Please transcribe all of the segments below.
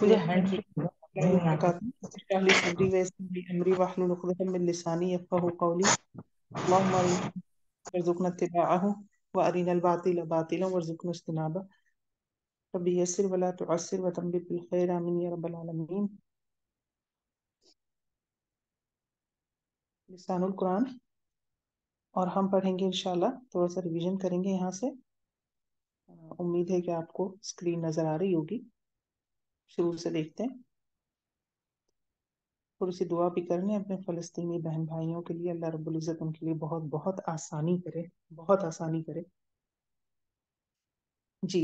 मुझे अस्सलाम hand free नहीं वालेकुम आता। इश्रह ली सदरी व यस्सिर ली अमरी वहलुल उक़दतम मिन लिसानी यफ़क़हू क़ौली अल्लाहुम्मा अर्ज़ुक़ना इत्तिबाअहु व अरिनल बातिला बातिलन वरज़ुक़ना इज्तिनाबह रब्बी यस्सिर व ला तुअस्सिर व तम्मिम बिल खैर आमीन या रब्बल आलमीन। लिसानुल कुरान और हम पढ़ेंगे इंशाल्लाह, थोड़ा सा रिवीजन करेंगे यहाँ से। उम्मीद है कि आपको स्क्रीन नज़र आ रही होगी। शुरू से देखते हैं। थोड़ी सी दुआ भी करनी है अपने फ़लस्तीनी बहन भाइयों के लिए, अल्लाह रब्बुल इज़्ज़त उनके लिए बहुत बहुत आसानी करे, बहुत आसानी करे जी।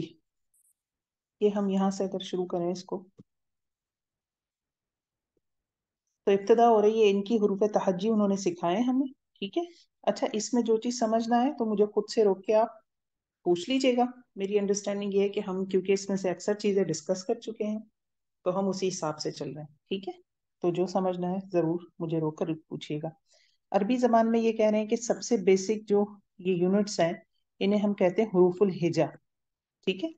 ये हम यहाँ से अगर शुरू करें इसको, तो इब्तिदा हो रही है इनकी हुरूफ तहज्जी उन्होंने सिखाए हमें। ठीक है। अच्छा, इसमें जो चीज़ समझना है तो मुझे खुद से रोक के आप पूछ लीजिएगा। मेरी अंडरस्टैंडिंग ये है कि हम क्योंकि इसमें से अक्सर चीज़ें डिस्कस कर चुके हैं, तो हम उसी हिसाब से चल रहे हैं। ठीक है। तो जो समझना है ज़रूर मुझे रोक कर पूछिएगा। अरबी ज़बान में ये कह रहे हैं कि सबसे बेसिक जो ये यूनिट्स हैं, इन्हें हम कहते हैं हुरूफुल हिजा। ठीक है।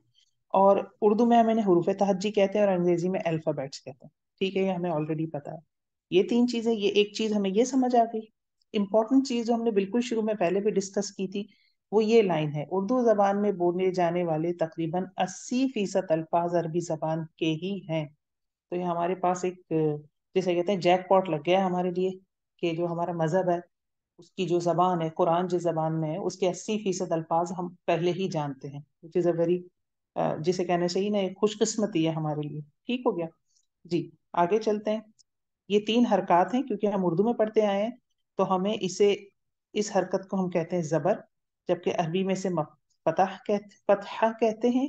और उर्दू में हम इन्हें हुरूफ तहज्जी कहते हैं और अंग्रेजी में अल्फ़ाबेट्स कहते हैं। ठीक है, ये हमें ऑलरेडी पता है। ये तीन चीजें, ये एक चीज हमें ये समझ आ गई। इंपॉर्टेंट चीज जो हमने बिल्कुल शुरू में पहले भी डिस्कस की थी, वो ये लाइन है, उर्दू जबान में बोले जाने वाले तकरीबन 80% अल्फाज अरबी जबान के ही हैं। तो ये हमारे पास एक जैसे कहते हैं जैकपॉट लग गया है हमारे लिए, कि जो हमारा मजहब है उसकी जो जबान है, कुरान जिस जबान में है, उसके 80% अल्फाज हम पहले ही जानते हैं, विच इज अ वेरी, जिसे कहना चाहिए ना, एक खुशकिस्मती है हमारे लिए। ठीक हो गया जी। आगे चलते हैं। ये तीन हरकत हैं, क्योंकि हम उर्दू में पढ़ते आए हैं तो हमें इसे, इस हरकत को हम कहते हैं जबर, जबकि अरबी में से फतहा कहते हैं।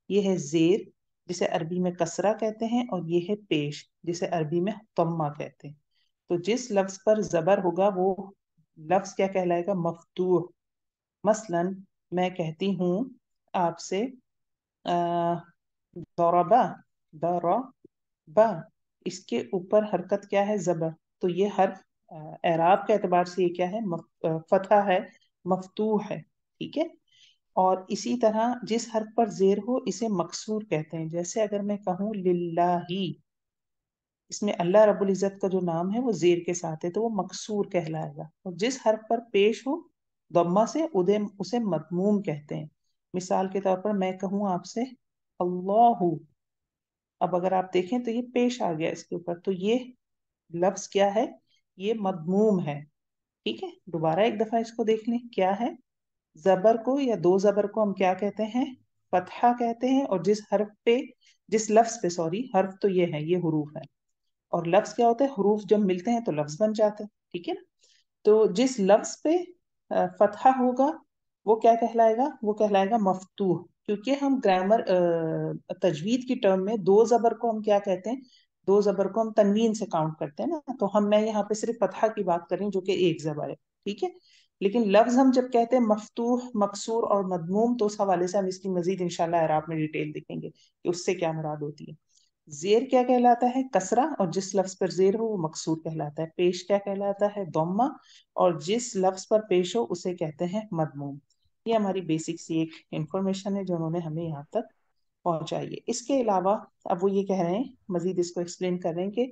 ये है जेर, जिसे अरबी में कसरा कहते हैं, और ये है पेश, जिसे अरबी में तम्मा कहते हैं। तो जिस लफ्ज पर जबर होगा वो लफ्ज क्या कहलाएगा? मफ्तूह। मसलन मैं कहती हूँ आपसे दौरबा, दौरबा, इसके ऊपर हरकत क्या है? जबर। तो ये हर्फ एराब के एतबार से ये क्या है? फतहा है, मफ्तूह है। ठीक है। और इसी तरह जिस हर्फ पर जेर हो इसे मकसूर कहते हैं। जैसे अगर मैं कहूँ लिल्लाही, इसमें अल्लाह रब्बुल इज़्ज़त का जो नाम है वो जेर के साथ है, तो वो मकसूर कहलाएगा। और जिस हर्फ पर पेश हो दम्मा से, उदे उसे मदमूम कहते हैं। मिसाल के तौर पर मैं कहूँ आपसे अल्लाहु, अब अगर आप देखें तो ये पेश आ गया इसके ऊपर, तो ये लफ्ज क्या है? ये मदमूम है। ठीक है। दोबारा एक दफा इसको देख लें, क्या है? जबर को या दो जबर को हम क्या कहते हैं? फतहा कहते हैं। और जिस हर्फ पे, जिस लफ्ज पे, सॉरी, हर्फ तो ये है, ये हुरूफ है, और लफ्ज क्या होता है? हुरूफ जब मिलते हैं तो लफ्ज बन जाते हैं। ठीक है ना। तो जिस लफ्ज पे फतहा होगा वो क्या कहलाएगा? वो कहलाएगा मफ्तूह। क्योंकि हम ग्रामर तजवीद की टर्म में दो जबर को हम क्या कहते हैं? दो जबर को हम तनवीन से काउंट करते हैं ना। तो मैं यहाँ पे सिर्फ फतहा की बात कर रही हूँ, जो कि एक जबर है। ठीक है। लेकिन लफ्ज हम जब कहते हैं मफ्तूह, मकसूर और मदमूम, तो उस हवाले से हम इसकी मजीद इंशाल्लाह एराब में डिटेल देखेंगे कि उससे क्या मुराद होती है। जेर क्या कहलाता है? कसरा, और जिस लफ्ज पर जेर हो वो मकसूर कहलाता है। पेश क्या कहलाता है? दम्मा, और जिस लफ्ज पर पेश हो उसे कहते हैं मदमूम। ये हमारी बेसिक सी एक इंफॉर्मेशन है जो उन्होंने हमें यहाँ तक पहुंचाई है। इसके अलावा अब वो ये कह रहे हैं, मजीद इसको एक्सप्लेन कर रहे हैं कि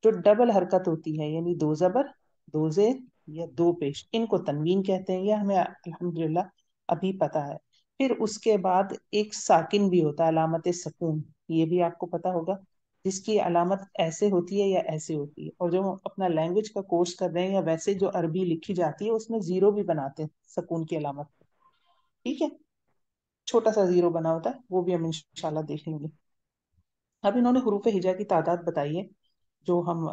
जो डबल हरकत होती है, यानी दो जबर, दो जेर या दो पेश, इनको तनवीन कहते हैं। यह हमें अल्हम्दुलिल्लाह अभी पता है। फिर उसके बाद एक साकिन भी होता है, अलामत सकून, ये भी आपको पता होगा, जिसकी अलामत ऐसे होती है या ऐसे होती है। और जो अपना लैंग्वेज का कोर्स कर रहे हैं, या वैसे जो अरबी लिखी जाती है उसमें जीरो भी बनाते हैं सकून की अलामत। ठीक है। छोटा सा जीरो बना होता है, वो भी हम इंशाल्लाह देखेंगे। अब इन्होंने हुरूफ हिजा की तादाद बताई है, जो हम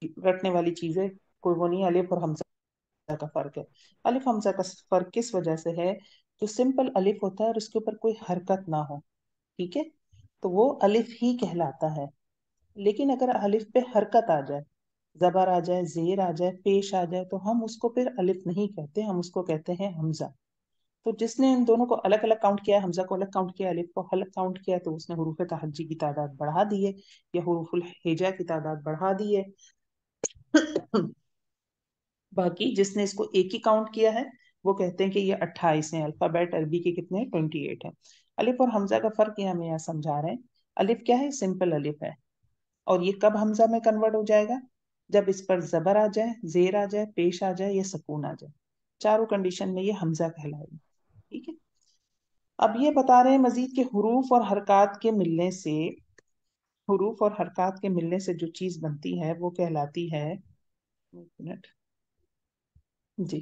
रटने वाली चीज है। कोई वो नहीं, अलिफ और हमजा का फर्क है। अलिफ हमजा का फर्क किस वजह से है? जो सिंपल अलिफ होता है और उसके ऊपर कोई हरकत ना हो, ठीक है, तो वो अलिफ ही कहलाता है। लेकिन अगर अलिफ पे हरकत आ जाए, जबर आ जाए, जेर आ जाए, पेश आ जाए, तो हम उसको फिर अलिफ नहीं कहते, हम उसको कहते हैं हमजा। तो जिसने इन दोनों को अलग अलग काउंट किया, हमजा को अलग काउंट किया, अलिफ को अलग काउंट किया, तो उसने हुरूफ तहज्जी की तादाद बढ़ा दी है, या हुरूफुल हिजा की तादाद बढ़ा दी है। बाकी जिसने इसको एक ही काउंट किया है, वो कहते हैं कि ये 28 है। अल्फाबेट अरबी के कितने हैं? 28 है। अलिफ और हमजा का फर्क ये हमें यहाँ समझा रहे हैं अलिफ क्या है? सिंपल अलिफ है। और ये कब हमजा में कन्वर्ट हो जाएगा? जब इस पर जबर आ जाए, जेर आ जाए, पेश आ जाए या सुकून आ जाए। चारों कंडीशन में ये हमजा कहलाएगा। ठीक है। अब ये बता रहे हैं मजीद के हुरूफ और हरकात के मिलने से, हुरूफ और हरकात के मिलने से जो चीज बनती है वो कहलाती है, एक मिनट जी,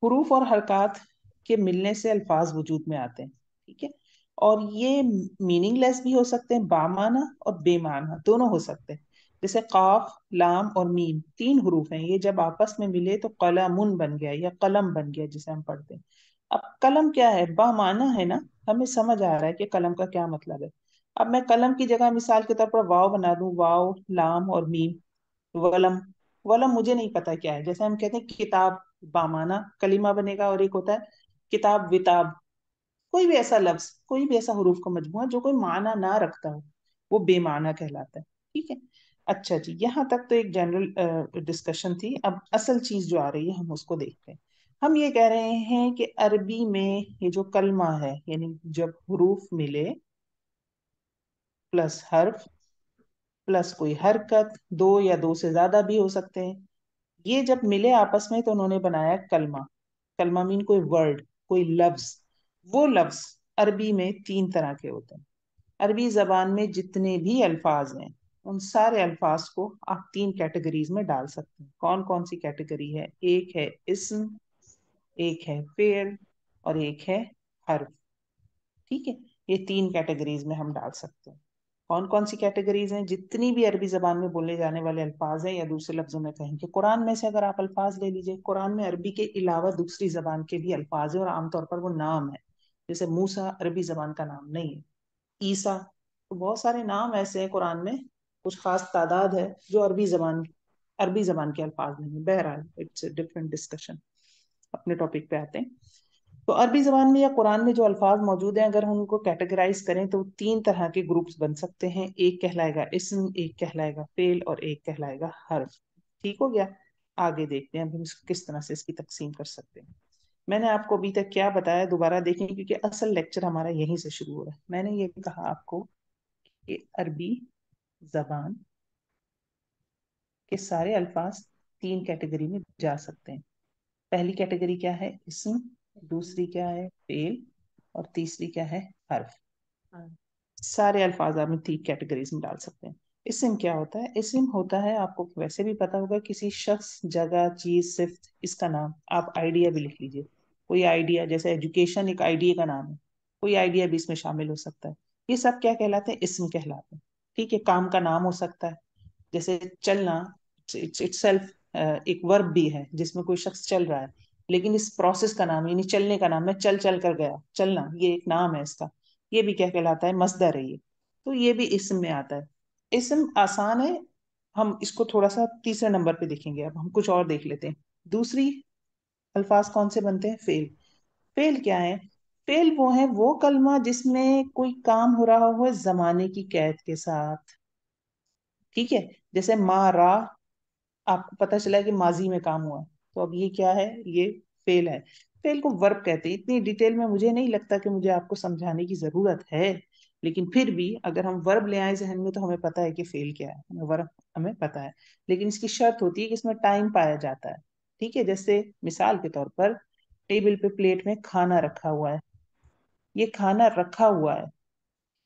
हुरूफ और हरकात के मिलने से अल्फाज वजूद में आते हैं। ठीक है। और ये मीनिंगलेस भी हो सकते हैं, बामाना और बेमाना दोनों हो सकते हैं। जैसे काफ, लाम और मीम तीन हुरूफ हैं, ये जब आपस में मिले तो कलमुन बन गया या कलम बन गया जिसे हम पढ़ते हैं। अब कलम क्या है? बामाना है ना। हमें समझ आ रहा है कि कलम का क्या मतलब है। अब मैं कलम की जगह मिसाल के तौर पर वाव बना दूं, वाव, लाम और मीम, वलम। वलम मुझे नहीं पता क्या है। जैसे हम कहते हैं किताब, बामाना कलीमा बनेगा, और एक होता है किताब विताब। कोई भी ऐसा लफ्ज, कोई भी ऐसा हरूफ का मजमुआ जो कोई माना ना रखता हो, वो बेमाना कहलाता है। ठीक है। अच्छा जी, यहाँ तक तो एक जनरल डिस्कशन थी। अब असल चीज जो आ रही है हम उसको देखते हैं। हम ये कह रहे हैं कि अरबी में ये जो कलमा है, यानी जब हरूफ मिले प्लस हर्फ प्लस कोई हरकत, दो या दो से ज्यादा भी हो सकते हैं, ये जब मिले आपस में तो उन्होंने बनाया कलमा। कलमा मीन कोई वर्ड, कोई लफ्ज। वो लफ्ज अरबी में तीन तरह के होते हैं। अरबी जबान में जितने भी अल्फाज हैं, उन सारे अल्फाज को आप तीन कैटेगरीज में डाल सकते हैं। कौन कौन सी कैटेगरी है? एक है इस्म, एक है फेल, और एक है हर्फ। ठीक है। ये तीन कैटेगरीज में हम डाल सकते हैं। कौन कौन सी कैटेगरीज हैं? जितनी भी अरबी जबान में बोले जाने वाले अल्फाज हैं, या दूसरे लफ्जों में कहें कि कुरान में से अगर आप अल्फाज ले लीजिए, कुरान में अरबी के अलावा दूसरी जबान के भी अल्फाज हैं और आमतौर पर वो नाम है। जैसे मूसा अरबी जबान का नाम नहीं है, ईसा, तो बहुत सारे नाम ऐसे हैं कुरान में, कुछ खास तादाद है जो अरबी जबान के अल्फाज नहीं है। बहरहाल इट्स डिफरेंट डिस्कशन, अपने टॉपिक पे आते हैं। तो अरबी जबान में या कुरान में जो अल्फाज मौजूद हैं, अगर हम उनको कैटेगराइज करें तो तीन तरह के ग्रुप्स बन सकते हैं। एक कहलाएगा इस्म, एक कहलाएगा फेल, और एक कहलाएगा हर्फ। ठीक हो गया। आगे देखते हैं अब हम इसको किस तरह से इसकी तकसीम कर सकते हैं। मैंने आपको अभी तक क्या बताया दोबारा देखें, क्योंकि असल लेक्चर हमारा यहीं से शुरू हो रहा है। मैंने ये कहा आपको कि अरबी जबान के सारे अल्फाज तीन कैटेगरी में जा सकते हैं। पहली कैटेगरी क्या है? इस्म। दूसरी क्या है? फेल। और तीसरी क्या है? हर्फ। सारे अल्फाज आप तीन कैटेगरीज में डाल सकते हैं। इस्म क्या होता है? इस्म होता है, आपको वैसे भी पता होगा, किसी शख्स, जगह, चीज, सिर्फ इसका नाम। आप आइडिया भी लिख लीजिए। कोई आइडिया, जैसे एजुकेशन एक आइडिया का नाम है, कोई आइडिया भी इसमें शामिल हो सकता है। ये सब क्या कहलाते हैं? इस्म कहलाते हैं। ठीक है। काम का नाम हो सकता है, जैसे चलना, इटसेल्फ एक वर्ब भी है जिसमें कोई शख्स चल रहा है, लेकिन इस प्रोसेस का नाम, यानी चलने का नाम, मैं चल चल कर गया, चलना, ये एक नाम है इसका। ये भी क्या कहलाता है? मस्दर है ये। तो ये भी इस्म में आता है। इस्म आसान है। हम इसको थोड़ा सा तीसरे नंबर पे देखेंगे। अब हम कुछ और देख लेते हैं। दूसरी अल्फाज कौन से बनते हैं? फेल। फेल क्या है? फेल वो है, वो कलमा जिसमें कोई काम हो रहा हो जमाने की कैद के साथ। ठीक है। जैसे मारा, आपको पता चला कि माजी में काम हुआ, तो अब ये क्या है? ये फेल है। फेल को वर्ब कहते हैं। इतनी डिटेल में मुझे नहीं लगता कि मुझे आपको समझाने की जरूरत है, लेकिन फिर भी अगर हम वर्ब ले आए जहन में तो हमें पता है कि फेल क्या है, हमें वर्ब हमें पता है। लेकिन इसकी शर्त होती है कि इसमें टाइम पाया जाता है। ठीक है। जैसे मिसाल के तौर पर टेबल पे प्लेट में खाना रखा हुआ है, ये खाना रखा हुआ है।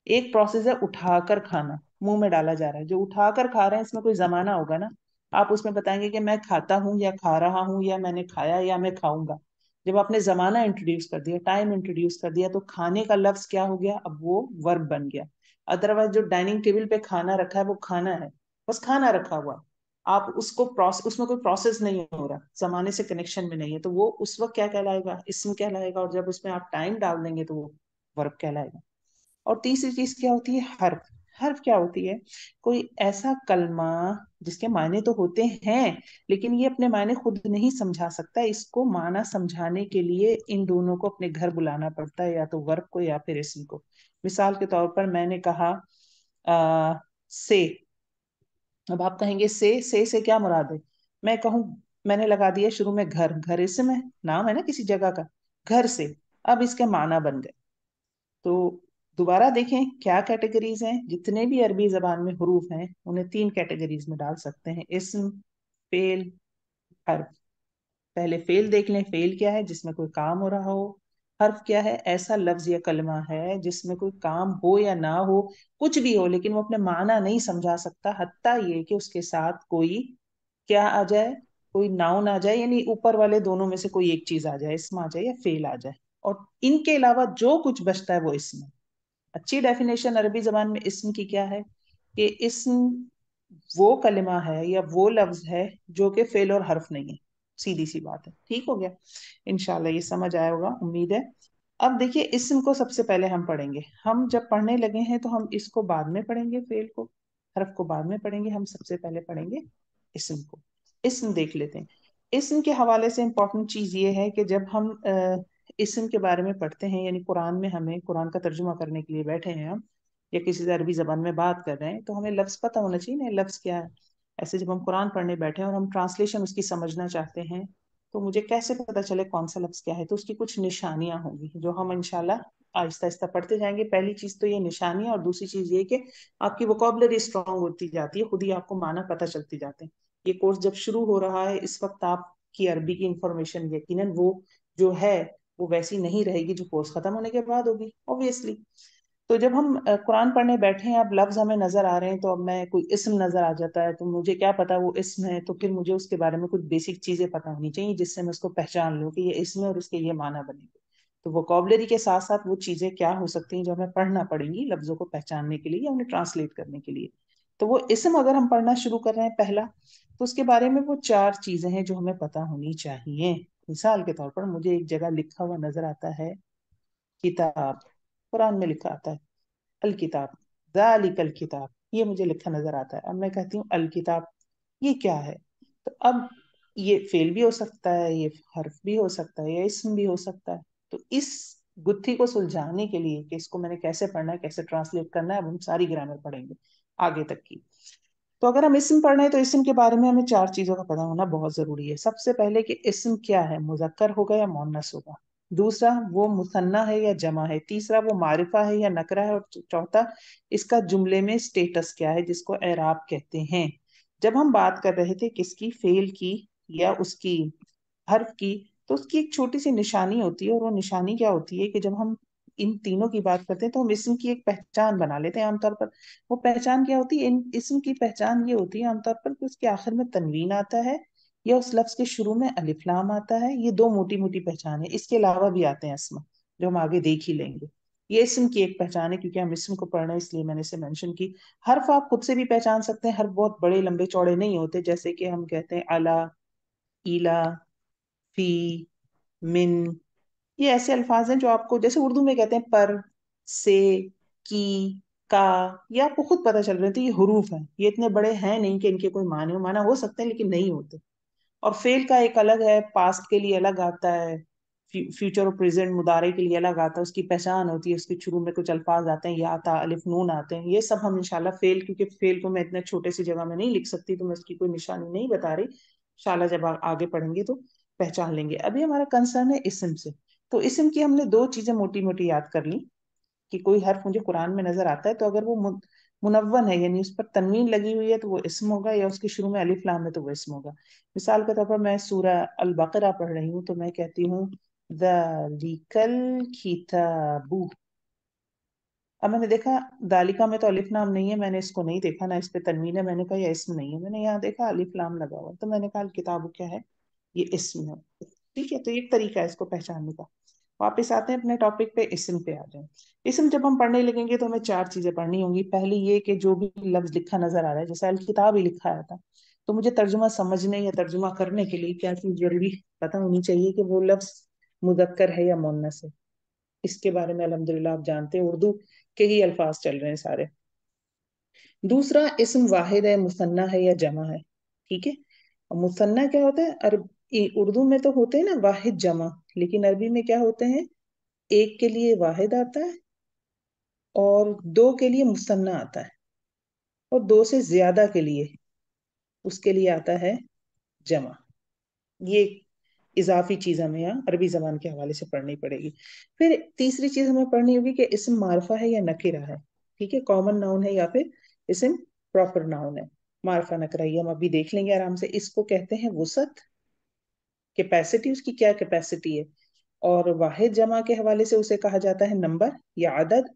एक प्रोसेस है उठाकर खाना, मुंह में डाला जा रहा है। जो उठाकर खा रहे हैं इसमें कोई जमाना होगा ना। आप उसमें बताएंगे कि मैं खाता हूँ या खा रहा हूँ या मैंने खाया या मैं खाऊंगा। जब आपने जमाना इंट्रोड्यूस कर दिया, टाइम इंट्रोड्यूस कर दिया, तो खाने का लफ्ज क्या हो गया? अब वो वर्ब बन गया। अदरवाइज जो डाइनिंग टेबल पे खाना रखा है वो खाना है, बस खाना रखा हुआ है। आप उसको प्रोसेस, उसमें कोई प्रोसेस नहीं हो रहा, जमाने से कनेक्शन में नहीं है, तो वो उस वक्त क्या कहलाएगा? इसम कहलाएगा। और जब उसमें आप टाइम डाल देंगे तो वो वर्ब कहलाएगा। और तीसरी चीज क्या होती है? हर्फ। हर्फ क्या होती है? कोई ऐसा कलमा जिसके मायने तो होते हैं, लेकिन ये अपने मायने खुद नहीं समझा सकता। इसको माना समझाने के लिए इन दोनों को अपने घर बुलाना पड़ता है, या तो वर्ब को या फिर इसम को। मिसाल के तौर पर मैंने कहा से। अब आप कहेंगे से क्या मुराद है? मैं कहूँ, मैंने लगा दिया शुरू में घर, घर इसम है, नाम है ना किसी जगह का, घर से। अब इसके माना बन गए। तो दोबारा देखें क्या कैटेगरीज हैं। जितने भी अरबी जबान में हरूफ हैं उन्हें तीन कैटेगरीज में डाल सकते हैं, इस्म, फेल, हर्फ। पहले फेल देख लें, फेल क्या है? जिसमें कोई काम हो रहा हो। हर्फ क्या है? ऐसा लफ्ज या कलमा है जिसमें कोई काम हो या ना हो, कुछ भी हो, लेकिन वो अपने माना नहीं समझा सकता, हत्ता ये कि उसके साथ कोई क्या आ जाए, कोई नाउन आ जाए, यानी ऊपर वाले दोनों में से कोई एक चीज आ जाए, इसम आ जाए या फेल आ जाए। और इनके अलावा जो कुछ बचता है वो इसम है। अच्छी डेफिनेशन अरबी जबान में इसम की क्या है? कि इसम वो कलिमा है या वो लफ्ज है जो कि फेल और हर्फ नहीं है। सीधी सी बात है। ठीक हो गया? इंशाल्लाह ये समझ आया होगा, उम्मीद है। अब देखिए, इसम को सबसे पहले हम पढ़ेंगे। हम जब पढ़ने लगे हैं तो हम इसको बाद में पढ़ेंगे, फेल को, हर्फ को बाद में पढ़ेंगे। हम सबसे पहले पढ़ेंगे इसम को। इसम देख लेते हैं। इसम के हवाले से इंपॉर्टेंट चीज ये है कि जब हम इसम के बारे में पढ़ते हैं, यानी कुरान में, हमें कुरान का तर्जुमा करने के लिए बैठे हैं हम, या किसी से अरबी जबान में बात कर रहे हैं, तो हमें लफ्ज पता होना चाहिए ना, लफ्ज क्या है। ऐसे जब हम कुरान पढ़ने बैठे हैं और हम ट्रांसलेशन उसकी समझना चाहते हैं, तो मुझे कैसे पता चले कौन सा लफ्ज क्या है? तो उसकी कुछ निशानियां होंगी जो हम इंशाल्लाह आहिस्ता आहिस्ता पढ़ते जाएंगे। पहली चीज तो ये निशानियां, और दूसरी चीज ये कि आपकी वोकैबुलरी स्ट्रांग होती जाती है, खुद ही आपको माना पता चलती जाते हैं। ये कोर्स जब शुरू हो रहा है इस वक्त, आपकी अरबी की इंफॉर्मेशन यकीनन वो जो है वो वैसी नहीं रहेगी जो कोर्स खत्म होने के बाद होगी, ऑब्वियसली। तो जब हम कुरान पढ़ने बैठे हैं, अब लफ्ज हमें नजर आ रहे हैं, तो अब मैं कोई इस्म नजर आ जाता है, तो मुझे क्या पता वो इस्म है? तो फिर मुझे उसके बारे में कुछ बेसिक चीजें पता होनी चाहिए जिससे मैं उसको पहचान लूँ कि ये इस्म है और इसके ये माना बनेगा। तो वोकैबुलरी के साथ साथ वो चीजें क्या हो सकती हैं जो हमें पढ़ना पड़ेंगी लफ्जों को पहचानने के लिए या उन्हें ट्रांसलेट करने के लिए। तो वो इस्म अगर हम पढ़ना शुरू कर रहे हैं पहला, तो उसके बारे में वो चार चीजें हैं जो हमें पता होनी चाहिए। मिसाल के तौर पर मुझे एक जगह लिखा हुआ नजर आता है किताब, कुरान में लिखा आता है अल किताब, जालिकल किताब, ये मुझे लिखा नजर आता है। अब मैं कहती हूँ अल किताब, ये क्या है? तो अब ये फेल भी हो सकता है, ये हर्फ भी हो सकता है, या इसम भी हो सकता है। तो इस गुत्थी को सुलझाने के लिए कि इसको मैंने कैसे पढ़ना है, कैसे ट्रांसलेट करना है, अब हम सारी ग्रामर पढ़ेंगे आगे तक की। तो अगर हम इसम पढ़ रहे हैं तो इसम के बारे में हमें चार चीजों का पता होना बहुत जरूरी है। सबसे पहले कि इसम क्या है, मुजक्कर होगा या मुन्नस होगा। दूसरा, वो मुसन्ना है या जमा है। तीसरा, वो मारिफा है या नकरा है। और चौथा, इसका जुमले में स्टेटस क्या है, जिसको एराब कहते हैं। जब हम बात कर रहे थे किसकी, फेल की या उसकी हर्फ की, तो उसकी एक छोटी सी निशानी होती है। और वो निशानी क्या होती है कि जब हम इन तीनों की बात करते हैं तो हम इसम की एक पहचान बना लेते हैं आमतौर पर। वो पहचान क्या होती है? इन इसम की पहचान ये होती है आमतौर पर कि उसके आखिर में तनवीन आता है या उस लफ्ज के शुरू में अलिफ लाम आता है। ये दो मोटी मोटी पहचान है, इसके अलावा भी आते हैं अस्मा जो हम आगे देख ही लेंगे। ये इसम की एक पहचान है, क्योंकि हम इसम को पढ़ रहे हैं इसलिए मैंने इसे मेंशन की। हर्फ आप खुद से भी पहचान सकते हैं। हर्फ बहुत बड़े लंबे चौड़े नहीं होते, जैसे कि हम कहते हैं अला, इला, फी, मिन। ये ऐसे अल्फाज हैं जो आपको, जैसे उर्दू में कहते हैं पर, से, की, का, ये आपको खुद पता चल रहे थे ये हरूफ हैं। ये इतने बड़े हैं नहीं कि इनके कोई माने हो, माना हो सकते हैं लेकिन नहीं होते। और फेल का एक अलग है, पास्ट के लिए अलग आता है, फ्यूचर और प्रेजेंट मुदारे के लिए अलग आता है, उसकी पहचान होती है। उसके शुरू में कुछ अल्फाज आते हैं, या आता अलिफ नून आते हैं। ये सब हम इंशाल्लाह फेल, क्योंकि फेल को मैं इतने छोटे सी जगह में नहीं लिख सकती तो मैं उसकी कोई निशानी नहीं बता रही, इंशाल्लाह जब आगे पढ़ेंगे तो पहचान लेंगे। अभी हमारा कंसर्न है इसम से। तो इसम की हमने दो चीजें मोटी मोटी याद कर ली, कि कोई हर्फ मुझे कुरान में नजर आता है तो अगर वो मुनव्वन है, यानी उस पर तनवीन लगी हुई है, तो वो इसम होगा, या उसके शुरू में अलिफ लाम है तो वो इसम होगा। मिसाल के तौर पर मैं सूरा अल बकरा पढ़ रही हूँ, तो मैं कहती हूँ दालिकल किताबु। अब मैंने देखा दालिका में तो अलिफ लाम नहीं है, मैंने इसको नहीं देखा ना इस पे तनवीन है, मैंने कहा यह इसम नहीं है। मैंने यहाँ देखा अलिफ लाम लगा हुआ है, तो मैंने कहा किताबु क्या है, ये इसम है। ठीक है, तो एक तरीका है इसको पहचानने का। वापस आते हैं अपने टॉपिक पे, इसम पे आ जाए। इसम जब हम पढ़ने लगेंगे तो हमें चार चीजें पढ़नी होंगी। पहली ये कि जो भी लफ्ज लिखा नजर आ रहा है, जैसे अल किताब ही लिखा आया था, तो मुझे तर्जुमा समझने या तर्जुमा करने के लिए क्या चीज जरूरी पता होनी चाहिए कि वो लफ्ज मुजक्कर है या मुन्नस है। इसके बारे में अल्हम्दुलिल्लाह आप जानते हैं, उर्दू के ही अल्फाज चल रहे हैं सारे। दूसरा, इसम वाहिद है, मुसन्ना है या जमा है। ठीक है। और मुसन्ना क्या होता है? उर्दू में तो होते हैं ना वाहिद जमा, लेकिन अरबी में क्या होते हैं? एक के लिए वाहिद आता है और दो के लिए मुसन्ना आता है, और दो से ज्यादा के लिए उसके लिए आता है जमा। ये इजाफी चीज हमें यहाँ अरबी जबान के हवाले से पढ़नी पड़ेगी। फिर तीसरी चीज हमें पढ़नी होगी कि इसम मारफा है या नकिरा है। ठीक है, कॉमन नाउन है या फिर इसम प्रॉपर नाउन है। मारफा नकरा ये हम अभी देख लेंगे आराम से। इसको कहते हैं वसत, कैपेसिटी, उसकी क्या कैपेसिटी है। और वाहिद जमा के हवाले से उसे कहा जाता है नंबर या अदद।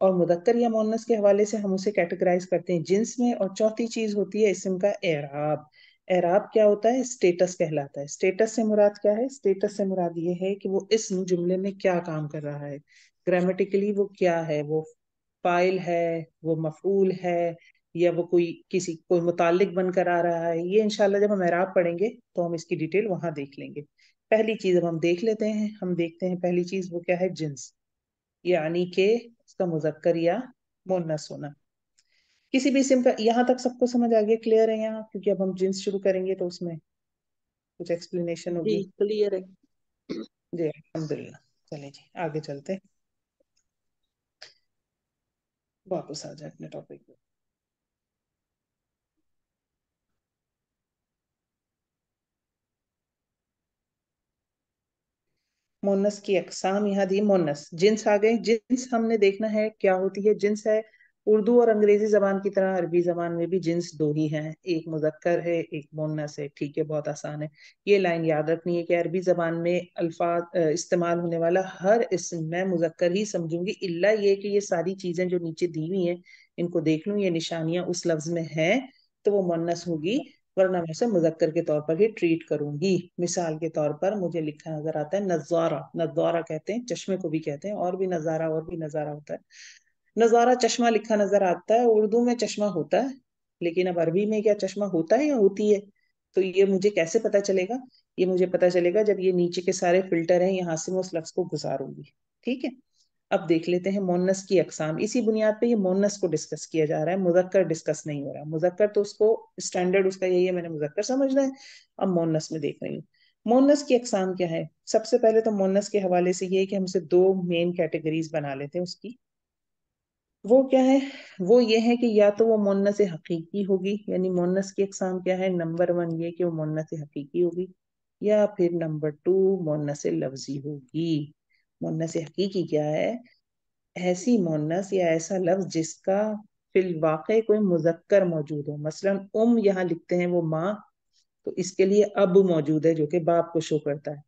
और मुदक्कर या मोन्नस के हवाले से हम उसे कैटेगराइज करते हैं जिन्स में। और चौथी चीज होती है इसम का एराब। एराब क्या होता है? स्टेटस कहलाता है। स्टेटस से मुराद क्या है? स्टेटस से मुराद ये है कि वो इसम जुमले में क्या काम कर रहा है, ग्रामेटिकली वो क्या है, वो फाइल है, वो मफूल है, या वो कोई मुतालिक बनकर आ रहा है। ये इंशाल्लाह जब हम एराब पढ़ेंगे तो हम इसकी डिटेल वहां देख लेंगे। पहली चीज अब हम देख लेते हैं। हम देखते हैं पहली चीज वो क्या है, जिन्स, यानी कि उसका मुजक्कर या मुन्नस होना। किसी भी इस्म का, यहाँ तक सबको समझ आ गया? क्लियर है यहाँ? क्योंकि अब हम जिन्स शुरू करेंगे तो उसमें कुछ एक्सप्लेनेशन जी होगी। क्लियर है। जी अल्हम्दुलिल्लाह। चलिए जी आगे चलते हैं, वापस आ जाए अपने टॉपिक पे। मोनस की अकसाम यहाँ दी। मोनस जिन्स आ गए। जिन्स हमने देखना है क्या होती है। जिन्स है उर्दू और अंग्रेजी जबान की तरह अरबी जबान में भी जिन्स दो ही हैं, एक मुजक्कर है एक मोनस है। ठीक है, बहुत आसान है। ये लाइन याद रखनी है कि अरबी जबान में अल्फाज इस्तेमाल होने वाला हर इसम मैं मुजक्कर ही समझूंगी, इल्ला ये कि ये सारी चीजें जो नीचे दी हुई हैं इनको देख लूं, ये निशानियां उस लफ्ज में हैं तो वो मोनस होगी, वरना मैं उसे मुजक्कर के तौर पर ही ट्रीट करूंगी। मिसाल के तौर पर मुझे लिखा नजर आता है नजारा। नजारा कहते हैं, चश्मे को भी कहते हैं, और भी नजारा, और भी नजारा होता है। नजारा चश्मा लिखा नजर आता है। उर्दू में चश्मा होता है, लेकिन अब अरबी में क्या चश्मा होता है या होती है? तो ये मुझे कैसे पता चलेगा? ये मुझे पता चलेगा जब ये नीचे के सारे फिल्टर हैं यहाँ से मैं उस लफ्ज को गुजारूंगी। ठीक है, अब देख लेते हैं मोन्नस की अकसाम। इसी बुनियाद पे ये मोन्नस को डिस्कस किया जा रहा है, मुजक्कर डिस्कस नहीं हो रहा। मुजक्कर तो उसको स्टैंडर्ड उसका यही है, मैंने मुजक्कर समझना है। अब मोन्नस में देख रही हूँ मोन्नस की अकसाम क्या है। सबसे पहले तो मोन्नस के हवाले से ये है कि हमसे दो मेन कैटेगरीज बना लेते हैं उसकी। वो क्या है? वो ये है कि या तो वो मुन्नस हकीकी होगी, यानी मुन्नस की अकसाम क्या है, नंबर वन ये कि वो मुन्नस हकीकी होगी, या फिर नंबर टू मुन्नस लफ्जी होगी। मुन्नस हकीकी क्या है? ऐसी मुन्नस या ऐसा लफ्ज जिसका फिल वाक़े कोई मुजक्कर मौजूद हो। मसलन यहाँ लिखते हैं वो माँ, तो इसके लिए अब मौजूद है जो कि बाप को शो करता है।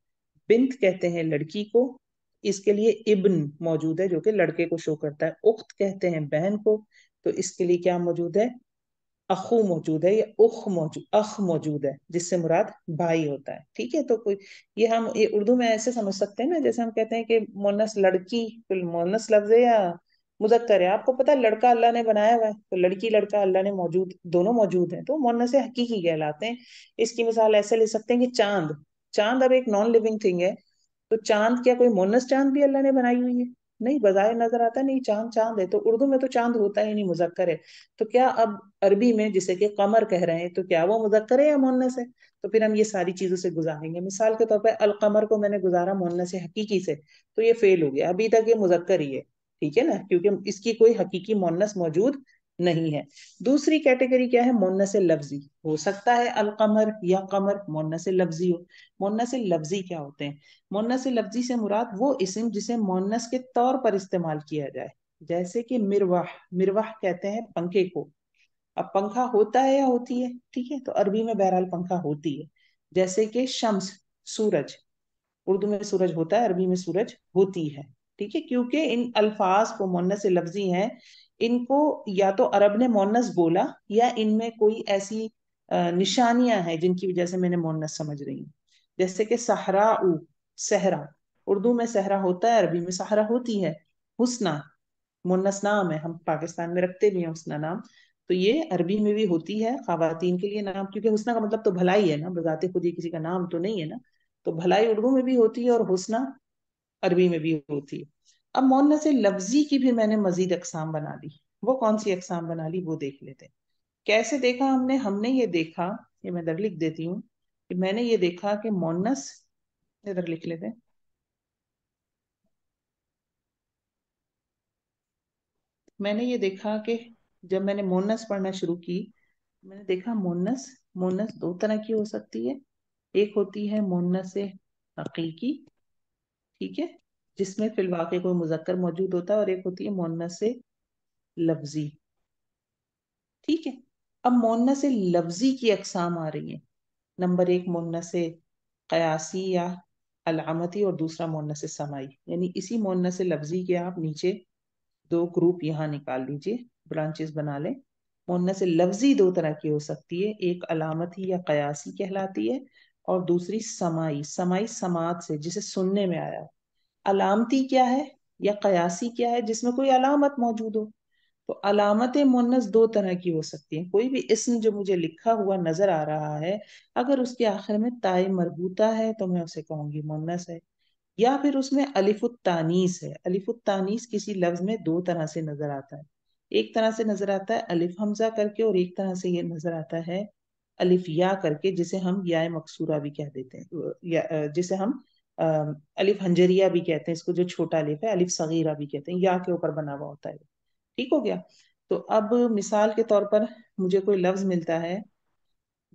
बिन्त कहते हैं लड़की को, इसके लिए इब्न मौजूद है जो कि लड़के को शो करता है। उख्त कहते हैं बहन को, तो इसके लिए क्या मौजूद है, अखू मौजूद है, या अख मौजूद है, जिससे मुराद भाई होता है। ठीक है, तो कोई ये हम ये उर्दू में ऐसे समझ सकते हैं ना, जैसे हम कहते हैं कि मोनस लड़की, तो मोनस लफ्ज है या मुजक्कर है? आपको पता है लड़का अल्लाह ने बनाया हुआ है, तो लड़की लड़का अल्लाह ने मौजूद, दोनों मौजूद हैं, तो मोनस हकीकी कहलाते हैं। इसकी मिसाल ऐसे ले सकते हैं कि चांद। चांद अब एक नॉन लिविंग थिंग है, तो चांद क्या कोई मोनस चांद भी अल्लाह ने बनाई हुई है? नहीं, बजाय नजर आता नहीं, चांद चांद है। तो उर्दू में तो चांद होता ही नहीं, मुजक्कर है। तो क्या अब अरबी में जिसे कि कमर कह रहे हैं, तो क्या वो मुजक्कर है या मुन्नस है? तो फिर हम ये सारी चीजों से गुजारेंगे। मिसाल के तौर पर अलकमर को मैंने गुजारा मुन्नस हकीकी से, तो ये फेल हो गया, अभी तक ये मुजक्कर ही है। ठीक है ना, क्योंकि इसकी कोई हकीकी मुन्नस मौजूद नहीं है। दूसरी कैटेगरी क्या है, मुन्नस लफ्जी। हो सकता है अलकमर या कमर मुन्नस लफ्जी हो। मुन्नस लफ्जी क्या होते हैं? मुन्नस लफ्जी से मुराद वो इस्म जिसे मुन्नस के तौर पर इस्तेमाल किया जाए। जैसे कि मिरवाह, मिरवाह कहते हैं पंखे को। अब पंखा होता है या होती है? ठीक है, तो अरबी में बहरहाल पंखा होती है। जैसे कि शम्स, सूरज। उर्दू में सूरज होता है, अरबी में सूरज होती है। ठीक है, क्योंकि इन अल्फाज को मुन्नस लफ्जी हैं, इनको या तो अरब ने मुन्नस बोला, या इनमें कोई ऐसी निशानियां हैं जिनकी वजह से मैंने मुन्नस समझ रही हूँ। जैसे कि सहरा, सहरा। उर्दू में सहरा होता है, अरबी में सहरा होती है। हुस्ना मुन्नस नाम है, हम पाकिस्तान में रखते भी हैं हुस्ना नाम। तो ये अरबी में भी होती है खवातीन के लिए नाम, क्योंकि हुस्ना का मतलब तो भलाई है ना, बजाते खुद ही किसी का नाम तो नहीं है ना। तो भलाई उर्दू में भी होती है और हुस्ना अरबी में भी होती है। अब मुन्नस लफ्जी की भी मैंने मजीद अकसाम बना ली। वो कौन सी अकसाम बना ली वो देख लेते हैं। कैसे देखा हमने? हमने ये देखा, ये मैं इधर लिख देती हूँ, कि मैंने ये देखा कि मुन्नस, इधर लिख लेते हैं। मैंने ये देखा कि जब मैंने मुन्नस पढ़ना शुरू की, मैंने देखा मुन्नस, मुन्नस दो तरह की हो सकती है। एक होती है मुन्नस हकीकी, ठीक है, जिसमें फिल वाक़े कोई मुजक्कर मौजूद होता है, और एक होती है मुअन्नस लफ्जी। ठीक है। अब मुअन्नस लफ्जी की अकसाम आ रही है। नंबर एक मुअन्नस कयासी या अलामती, और दूसरा मुअन्नस समाई। यानी इसी मुअन्नस लफ्जी के आप नीचे दो ग्रुप यहाँ निकाल लीजिए, ब्रांचेस बना लें। मुअन्नस लफ्जी दो तरह की हो सकती है, एक अलामती या कयासी कहलाती है, और दूसरी समाई। समाई समात से, जिसे सुनने में आया। अलामती क्या है या कयासी क्या है? जिसमें कोई अलामत मौजूद हो। तो अलामत मुन्नस दो तरह की हो सकती है। कोई भी इस्म जो मुझे लिखा हुआ नजर आ रहा है, अगर उसके आखिर में ताई मरबूता है तो मैं उसे कहूंगी मुन्नस है। या फिर उसमें अलिफुत तानीस है। अलिफुत तानीस किसी लफ्ज में दो तरह से नजर आता है। एक तरह से नजर आता है अलिफ हमजा करके, और एक तरह से ये नजर आता है अलिफ या करके, जिसे हम या मकसूरा भी कह देते हैं, जिसे हम अ, अलिफ हंजरिया भी कहते हैं। इसको जो छोटा अलिफ है, अलिफ सगीरा भी कहते हैं, या के ऊपर बना हुआ होता है। ठीक हो गया। तो अब मिसाल के तौर पर मुझे कोई लफ्ज मिलता है,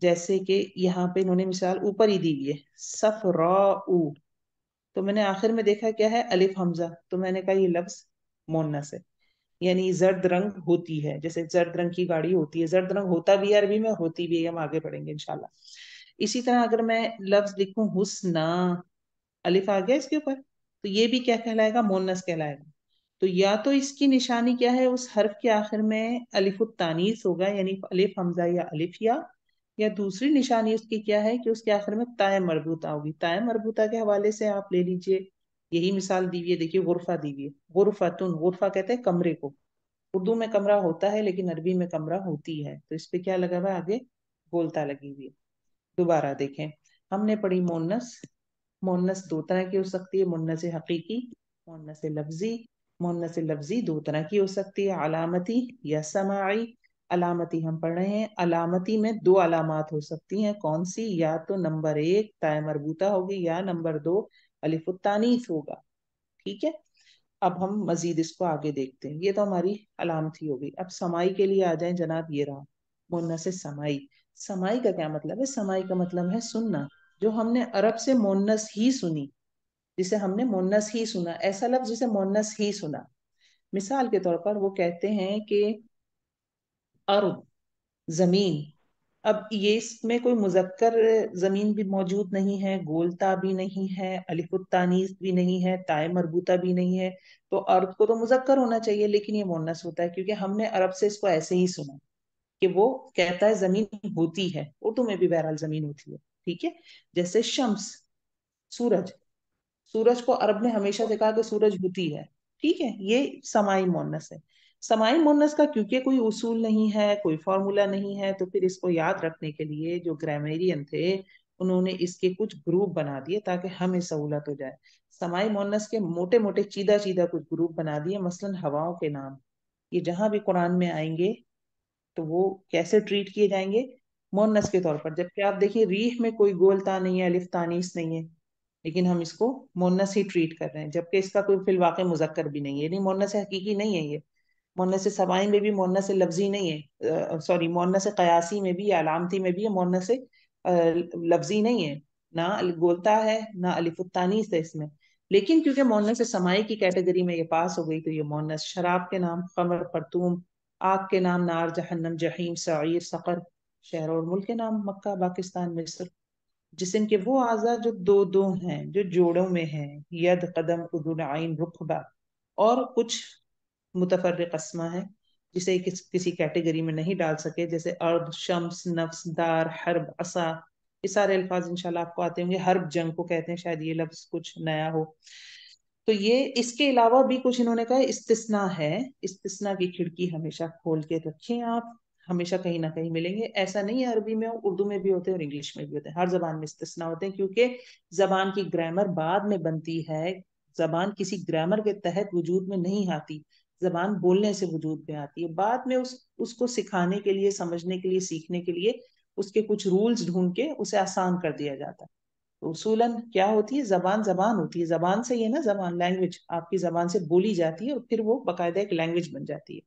जैसे कि यहाँ पे इन्होंने मिसाल ऊपर ही दी हुई है, सफराऊ। तो मैंने आखिर में देखा क्या है, अलिफ हमजा, तो मैंने कहा ये लफ्ज मोन्नस है। यानी जर्द रंग होती है, जैसे जर्द रंग की गाड़ी होती है। जर्द रंग होता भी है अरबी में, होती भी है, हम आगे पढ़ेंगे इंशाल्लाह। इसी तरह अगर मैं लफ्ज लिखूं हुस्ना, अलिफ आ गया इसके ऊपर, तो ये भी क्या कहलाएगा, मोन्नस कहलाएगा। तो या तो इसकी निशानी क्या है, उस हर्फ के आखिर में अलिफुत तानीस होगा, यानी अलिफ हमजा या अलिफ या दूसरी निशानी उसकी क्या है कि उसके आखिर में ताय मरबूता होगी। ताय मरबूता के हवाले से आप ले लीजिए, यही मिसाल दी हुई है, देखिए गुरफा दी हुई है। गुरफातुन, गुरफा कहते हैं कमरे को। उर्दू में कमरा होता है, लेकिन अरबी में कमरा होती है। तो इस पे क्या लगा हुआ है आगे, बोलता लगी हुई है। दोबारा देखें, हमने पढ़ी मोन्नस। मोन्नस दो तरह की हो सकती है, मुन्नस हकीकी, मुन्नस लफ्जी। मुन्नस लफ्जी दो तरह की हो सकती है, अलामती या समाई। अलामती हम पढ़ रहे हैं, अलामती में दो अलामात हो सकती हैं। कौन सी? या तो नंबर एक ताय मरबूता होगी, या नंबर दो अलिफुत्तानीस होगा। ठीक है। अब हम मजीद इसको आगे देखते हैं। ये तो हमारी अलामती हो गई। अब समाई के लिए आ जाए जनाब, ये रहा मुन्नस समाई। समाई का क्या मतलब है? समाई का मतलब है सुनना। जो हमने अरब से मोन्नस ही सुनी, जिसे हमने मोन्नस ही सुना, ऐसा लफ्ज जिसे मोन्नस ही सुना। मिसाल के तौर पर वो कहते हैं कि अर्द, जमीन। अब ये इसमें कोई मुजक्कर जमीन भी मौजूद नहीं है, गोलता भी नहीं है, अलिफुत्तानीस भी नहीं है, ताय मरबूता भी नहीं है। तो अर्द को तो मुजक्कर होना चाहिए, लेकिन ये मोन्नस होता है, क्योंकि हमने अरब से इसको ऐसे ही सुना कि वो कहता है जमीन होती है। उर्दू में भी बहरहाल जमीन होती है। ठीक है। जैसे शम्स, सूरज। सूरज को अरब ने हमेशा से कहा कि सूरज होती है। ठीक है, ये समाई मोन्नस है। समाई मोन्नस का क्योंकि कोई उसूल नहीं है, कोई फॉर्मूला नहीं है, तो फिर इसको याद रखने के लिए जो ग्रामेरियन थे, उन्होंने इसके कुछ ग्रुप बना दिए ताकि हमें सहूलत हो जाए। समाई मोन्नस के मोटे मोटे चीदा चीदा कुछ ग्रुप बना दिए, मसलन हवाओं के नाम। ये जहां भी कुरान में आएंगे तो वो कैसे ट्रीट किए जाएंगे, मोन्नस के तौर पर। जबकि आप देखिए रीह में कोई गोलता नहीं है, अलिफ तानीस नहीं है, लेकिन हम इसको मोन्नस ही ट्रीट कर रहे हैं, जबकि इसका कोई फिल वाक़े मुजक्कर भी नहीं है। नहीं, मोन्नस हकीकी नहीं है ये। मोन्नस समाई में भी मोन्नस लफ्जी नहीं है, सॉरी, मोन्नस कयासी में भी या अलामती में भी ये मोन्नस लफ्जी नहीं है। ना गोलता है, ना अलिफुत्तानीस है इसमें। लेकिन क्योंकि मोन्नस समाई की कैटेगरी में ये पास हो गई, तो ये मोन्नस। शराब के नाम खमर, खरतूम। आग के नाम नार, जहन्नम, जहीम, सईर, सकर। शहर और मुल्क के नाम मक्का, पाकिस्तान, मिस्र। जिस्म के वो आज़ा जो दो दो हैं, जो जोड़ों में हैं, यद, कदम, उदुन, आइन, रुकबा। और कुछ मुतफर्रिक अस्मा है जिसे किसी कैटेगरी में नहीं डाल सके, जैसे अर्द, शम्स, नफ्स, दार, हर्ब, असा। ये सारे अल्फाज इंशाल्लाह आपको आते होंगे। हर्ब जंग को कहते हैं, शायद ये लफ्ज कुछ नया हो। तो ये इसके अलावा भी कुछ इन्होंने कहा इस्तिस्ना है। इस्तिस्ना की खिड़की हमेशा खोल के रखें आप, हमेशा कहीं ना कहीं मिलेंगे। ऐसा नहीं है, अरबी में उर्दू में भी होते हैं और इंग्लिश में भी होते हैं, हर जबान में इस्तिस्ना होते हैं, क्योंकि जबान की ग्रामर बाद में बनती है। जबान किसी ग्रामर के तहत वजूद में नहीं आती, जबान बोलने से वजूद में आती है। बाद में उसको सिखाने के लिए, समझने के लिए, सीखने के लिए उसके कुछ रूल्स ढूंढ के उसे आसान कर दिया जाता है। तो उसूलन क्या होती है, जबान जबान होती है। जबान से ही है ना, जबान लैंग्वेज आपकी जबान से बोली जाती है, और फिर वो बाकायदा एक लैंग्वेज बन जाती है।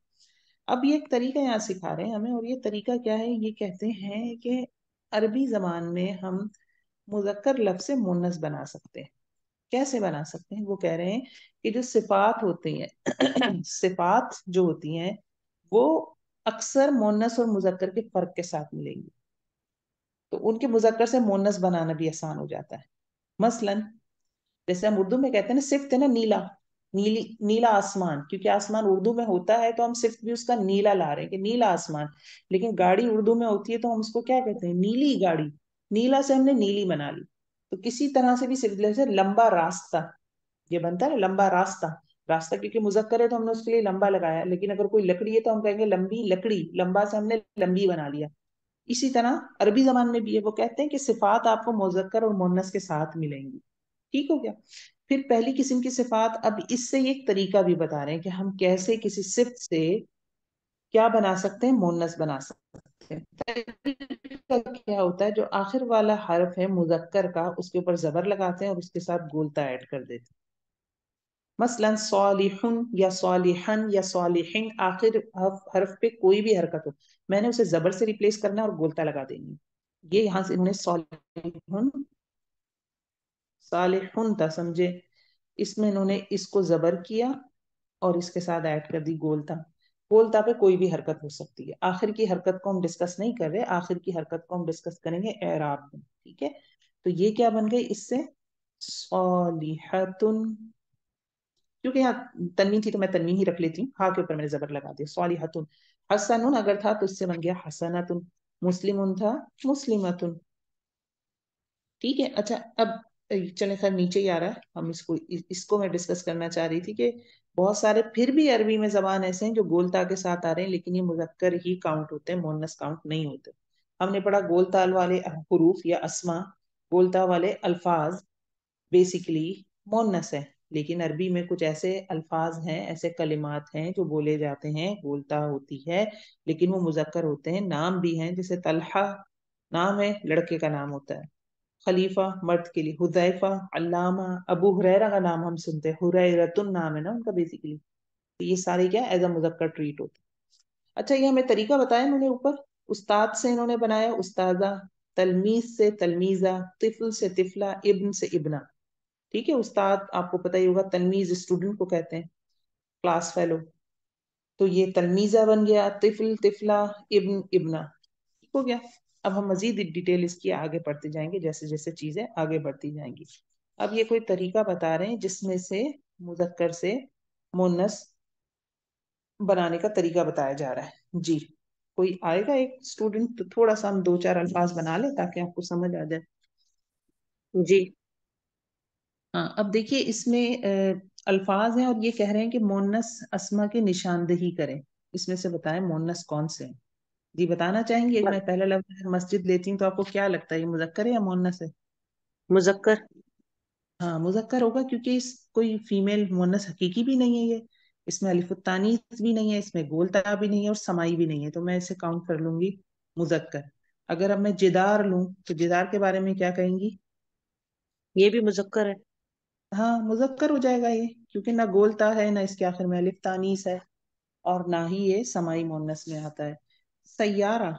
अब ये एक तरीका यहाँ सिखा रहे हैं हमें, और ये तरीका क्या है, ये कहते हैं कि अरबी जबान में हम मुजक्कर लफ्ज से मुन्नस बना सकते हैं। कैसे बना सकते हैं? वो कह रहे हैं कि जो सिफात होती हैं सिफात जो होती हैं वो अक्सर मुन्नस और मुजक्कर के फर्क के साथ मिलेंगी, तो उनके मुजक्कर से मुन्नस बनाना भी आसान हो जाता है। मसलन जैसे हम उर्दू में कहते हैं ना, सिफ्त है ना नीला, नीली, नीला आसमान, क्योंकि आसमान उर्दू में होता है तो हम सिफ्त भी उसका नीला ला रहे हैं कि नीला आसमान। लेकिन गाड़ी उर्दू में होती है तो हम उसको क्या कहते हैं? नीली गाड़ी। नीला से हमने नीली बना ली। तो किसी तरह से भी सिफ्त, जैसे लंबा रास्ता, ये बनता है ना लंबा रास्ता। रास्ता क्योंकि मुजक्कर है तो हमने उसके लिए लंबा लगाया, लेकिन अगर कोई लकड़ी है तो हम कहेंगे लंबी लकड़ी, लंबा से हमने लंबी बना लिया। इसी तरह अरबी जबान में भी है, वो कहते हैं कि सिफात आपको मुजक्कर और मुन्नस के साथ मिलेंगी। ठीक हो गया। फिर पहली किस्म की सिफात, अब इससे एक तरीका भी बता रहे हैं कि हम कैसे किसी सिफ्त से क्या बना सकते हैं? मुन्नस बना सकते हैं। तरीका क्या होता है? जो आखिर वाला हर्फ है मुजक्कर का, उसके ऊपर जबर लगाते हैं और उसके साथ गोलता ऐड कर देते हैं। मसलन सालिहुन या सालिहन या सालिहिन, आखिर हर्फ पे कोई भी हरकत हो, मैंने उसे जबर से रिप्लेस करना है और गोलता लगा देनी है। ये यहां से इन्होंने सालिहुन, सालिहुन था, समझे? इसमें इन्होंने इसको जबर किया और इसके साथ ऐड कर दी गोलता। गोलता पे कोई भी हरकत हो सकती है। आखिर की हरकत को हम डिस्कस नहीं कर रहे, आखिर की हरकत को हम डिस्कस करेंगे एराब में। ठीक है। तो ये क्या बन गई इससे? सालिहतुन, क्योंकि यहाँ तन्वीन थी तो मैं तन्वीन ही रख लेती हूँ, हाँ के ऊपर मैंने जबर लगा दिया। सालिहतुन। हसनुन अगर था तो इससे बन गया हसनतुन। मुस्लिमुन था मुस्लिमतुन। ठीक है। अच्छा, अब चले, खैर नीचे ही आ रहा है, हम इसको मैं डिस्कस करना चाह रही थी कि बहुत सारे फिर भी अरबी में जबान ऐसे हैं जो गोलता के साथ आ रहे हैं, लेकिन ये मुजक्कर ही काउंट होते हैं, मुन्नस काउंट नहीं होते। हमने पढ़ा गोलताल वाले हुरूफ या अस्मा, गोलता वाले अल्फाज बेसिकली मोनस है। लेकिन अरबी में कुछ ऐसे अल्फाज हैं, ऐसे कलिमात हैं जो बोले जाते हैं, बोलता होती है, लेकिन वो मुजक्कर होते हैं। नाम भी हैं, जैसे तलहा नाम है, लड़के का नाम होता है। खलीफा मर्द के लिए, हुदैफा, अल्लामा, अबू हुरैरा का नाम हम सुनते हैं, हुरैरतुन नाम है ना उनका बेसिकली। तो ये सारे क्या एज अ मुजक्कर ट्रीट होते हैं। अच्छा, ये हमें तरीका बताया इन्होंने ऊपर। उस्ताद से इन्होंने बनाया उस्तादा, तलमीज से तलमीजा, तिफल से तिफला, इब्न से इब्ना। ठीक है। उस्ताद आपको पता ही होगा, तलमीज स्टूडेंट को कहते हैं, क्लास फेलो। तो ये तलमीजा बन गया, तिफल तिफला, इब्न इब्ना। ठीक हो गया। अब हम मजीद डिटेल इसकी आगे पढ़ते जाएंगे जैसे जैसे चीजें आगे बढ़ती जाएंगी। अब ये कोई तरीका बता रहे हैं जिसमें से मुजक्कर से मुन्नस बनाने का तरीका बताया जा रहा है जी। कोई आएगा एक स्टूडेंट, तो थोड़ा सा हम दो चार अल्फाज बना ले ताकि आपको समझ आ जाए। जी। हाँ, अब देखिए इसमें अल्फाज हैं और ये कह रहे हैं कि मोनस अस्मा की निशानदेही करें। इसमें से बताएं मोनस कौन से हैं? जी बताना चाहेंगे? मैं पहला लफ्ज अगर मस्जिद लेती हूँ तो आपको क्या लगता है, ये मुजक्कर है या मोनस है? मुजक्कर। हाँ मुजक्कर होगा, क्योंकि इस कोई फीमेल मोनस हकीकी भी नहीं है ये। इसमें अलिफुत्तानीस भी नहीं है, इसमें गोलता भी नहीं है और समाई भी नहीं है, तो मैं इसे काउंट कर लूंगी मुजक्कर। अगर अब मैं जिदार लूं तो जिदार के बारे में क्या कहेंगी? ये भी मुजक्कर है। हाँ मुजक्कर हो जाएगा ये, क्योंकि ना गोलता है ना इसके आखिर में अलिफ तानीस है, और ना ही ये समाई मोनस में आता है। सैयारा,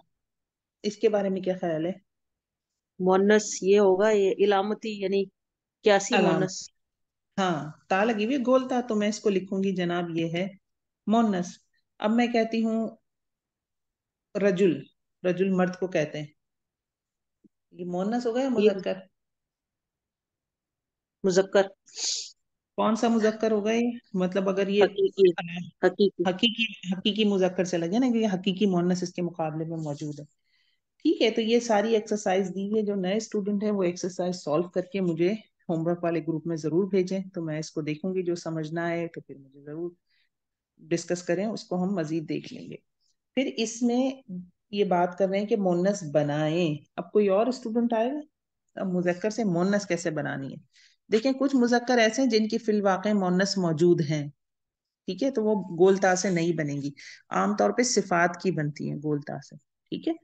इसके बारे में क्या ख्याल है? मोनस ये होगा, ये इलामती यानी 81 अलाम, मोनस। हाँ ता लगी हुई है, गोलता तो मैं इसको लिखूंगी जनाब ये है मोनस। अब मैं कहती हूँ रजुल, रजुल मर्द को कहते हैं, ये मोनस होगा या ये मुजक्कर? मुजक्कर। कौन सा मुजक्कर होगा ये? मतलब अगर ये हकीकी। अ, हकीकी। हकीकी, हकीकी मुजक्कर से लगे ना कि ये हकीकी मोनस इसके मुकाबले में मौजूद है। ठीक है। तो ये सारी एक्सरसाइज दी है, जो नए स्टूडेंट है वो एक्सरसाइज सॉल्व करके मुझे होमवर्क वाले ग्रुप में जरूर भेजें, तो मैं इसको देखूंगी, जो समझना है तो फिर मुझे जरूर डिस्कस करें, उसको हम मजीद देख लेंगे। फिर इसमें ये बात कर रहे हैं कि मोनस बनाएं। अब कोई और स्टूडेंट आएगा, अब मुजक्कर से मोनस कैसे बनानी है? देखिए कुछ मुजक्कर ऐसे हैं जिनकी फिल वाक़ई मोनस मौजूद हैं, ठीक है, तो वो गोलता से नहीं बनेंगी। आमतौर पे सिफात की बनती हैं गोलता से। ठीक है।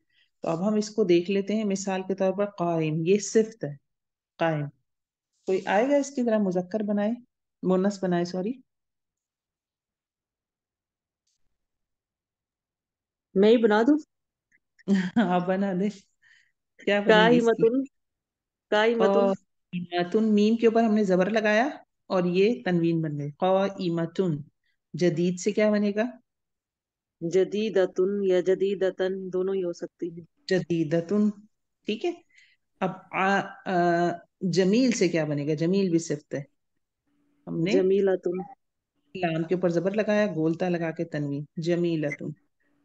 तो अब हम इसको देख लेते हैं, मिसाल के तौर पर कायम, ये सिफ्त है कायम। कोई आएगा इसकी तरह मुजक्कर बनाए, मुन्नस बनाए सॉरी। मैं ही बना दूं? आप बना दे, क्या बनेगी इसकी? काहिमतुन। काइमतुन। क़ाइमतुन, मीम के ऊपर हमने जबर लगाया और ये तनवीन बन गई क़ाइमतुन। जदीद से क्या बनेगा? जदीदतुन या जदीदतन दोनों ही हो सकती है। जदीदतुन। ठीक है। अब जमील से क्या बनेगा? जमील भी सिफ्त है। हमने जमीलतुन। लाम के ऊपर जबर लगाया, गोलता लगा के तनवीन, जमीलतुन।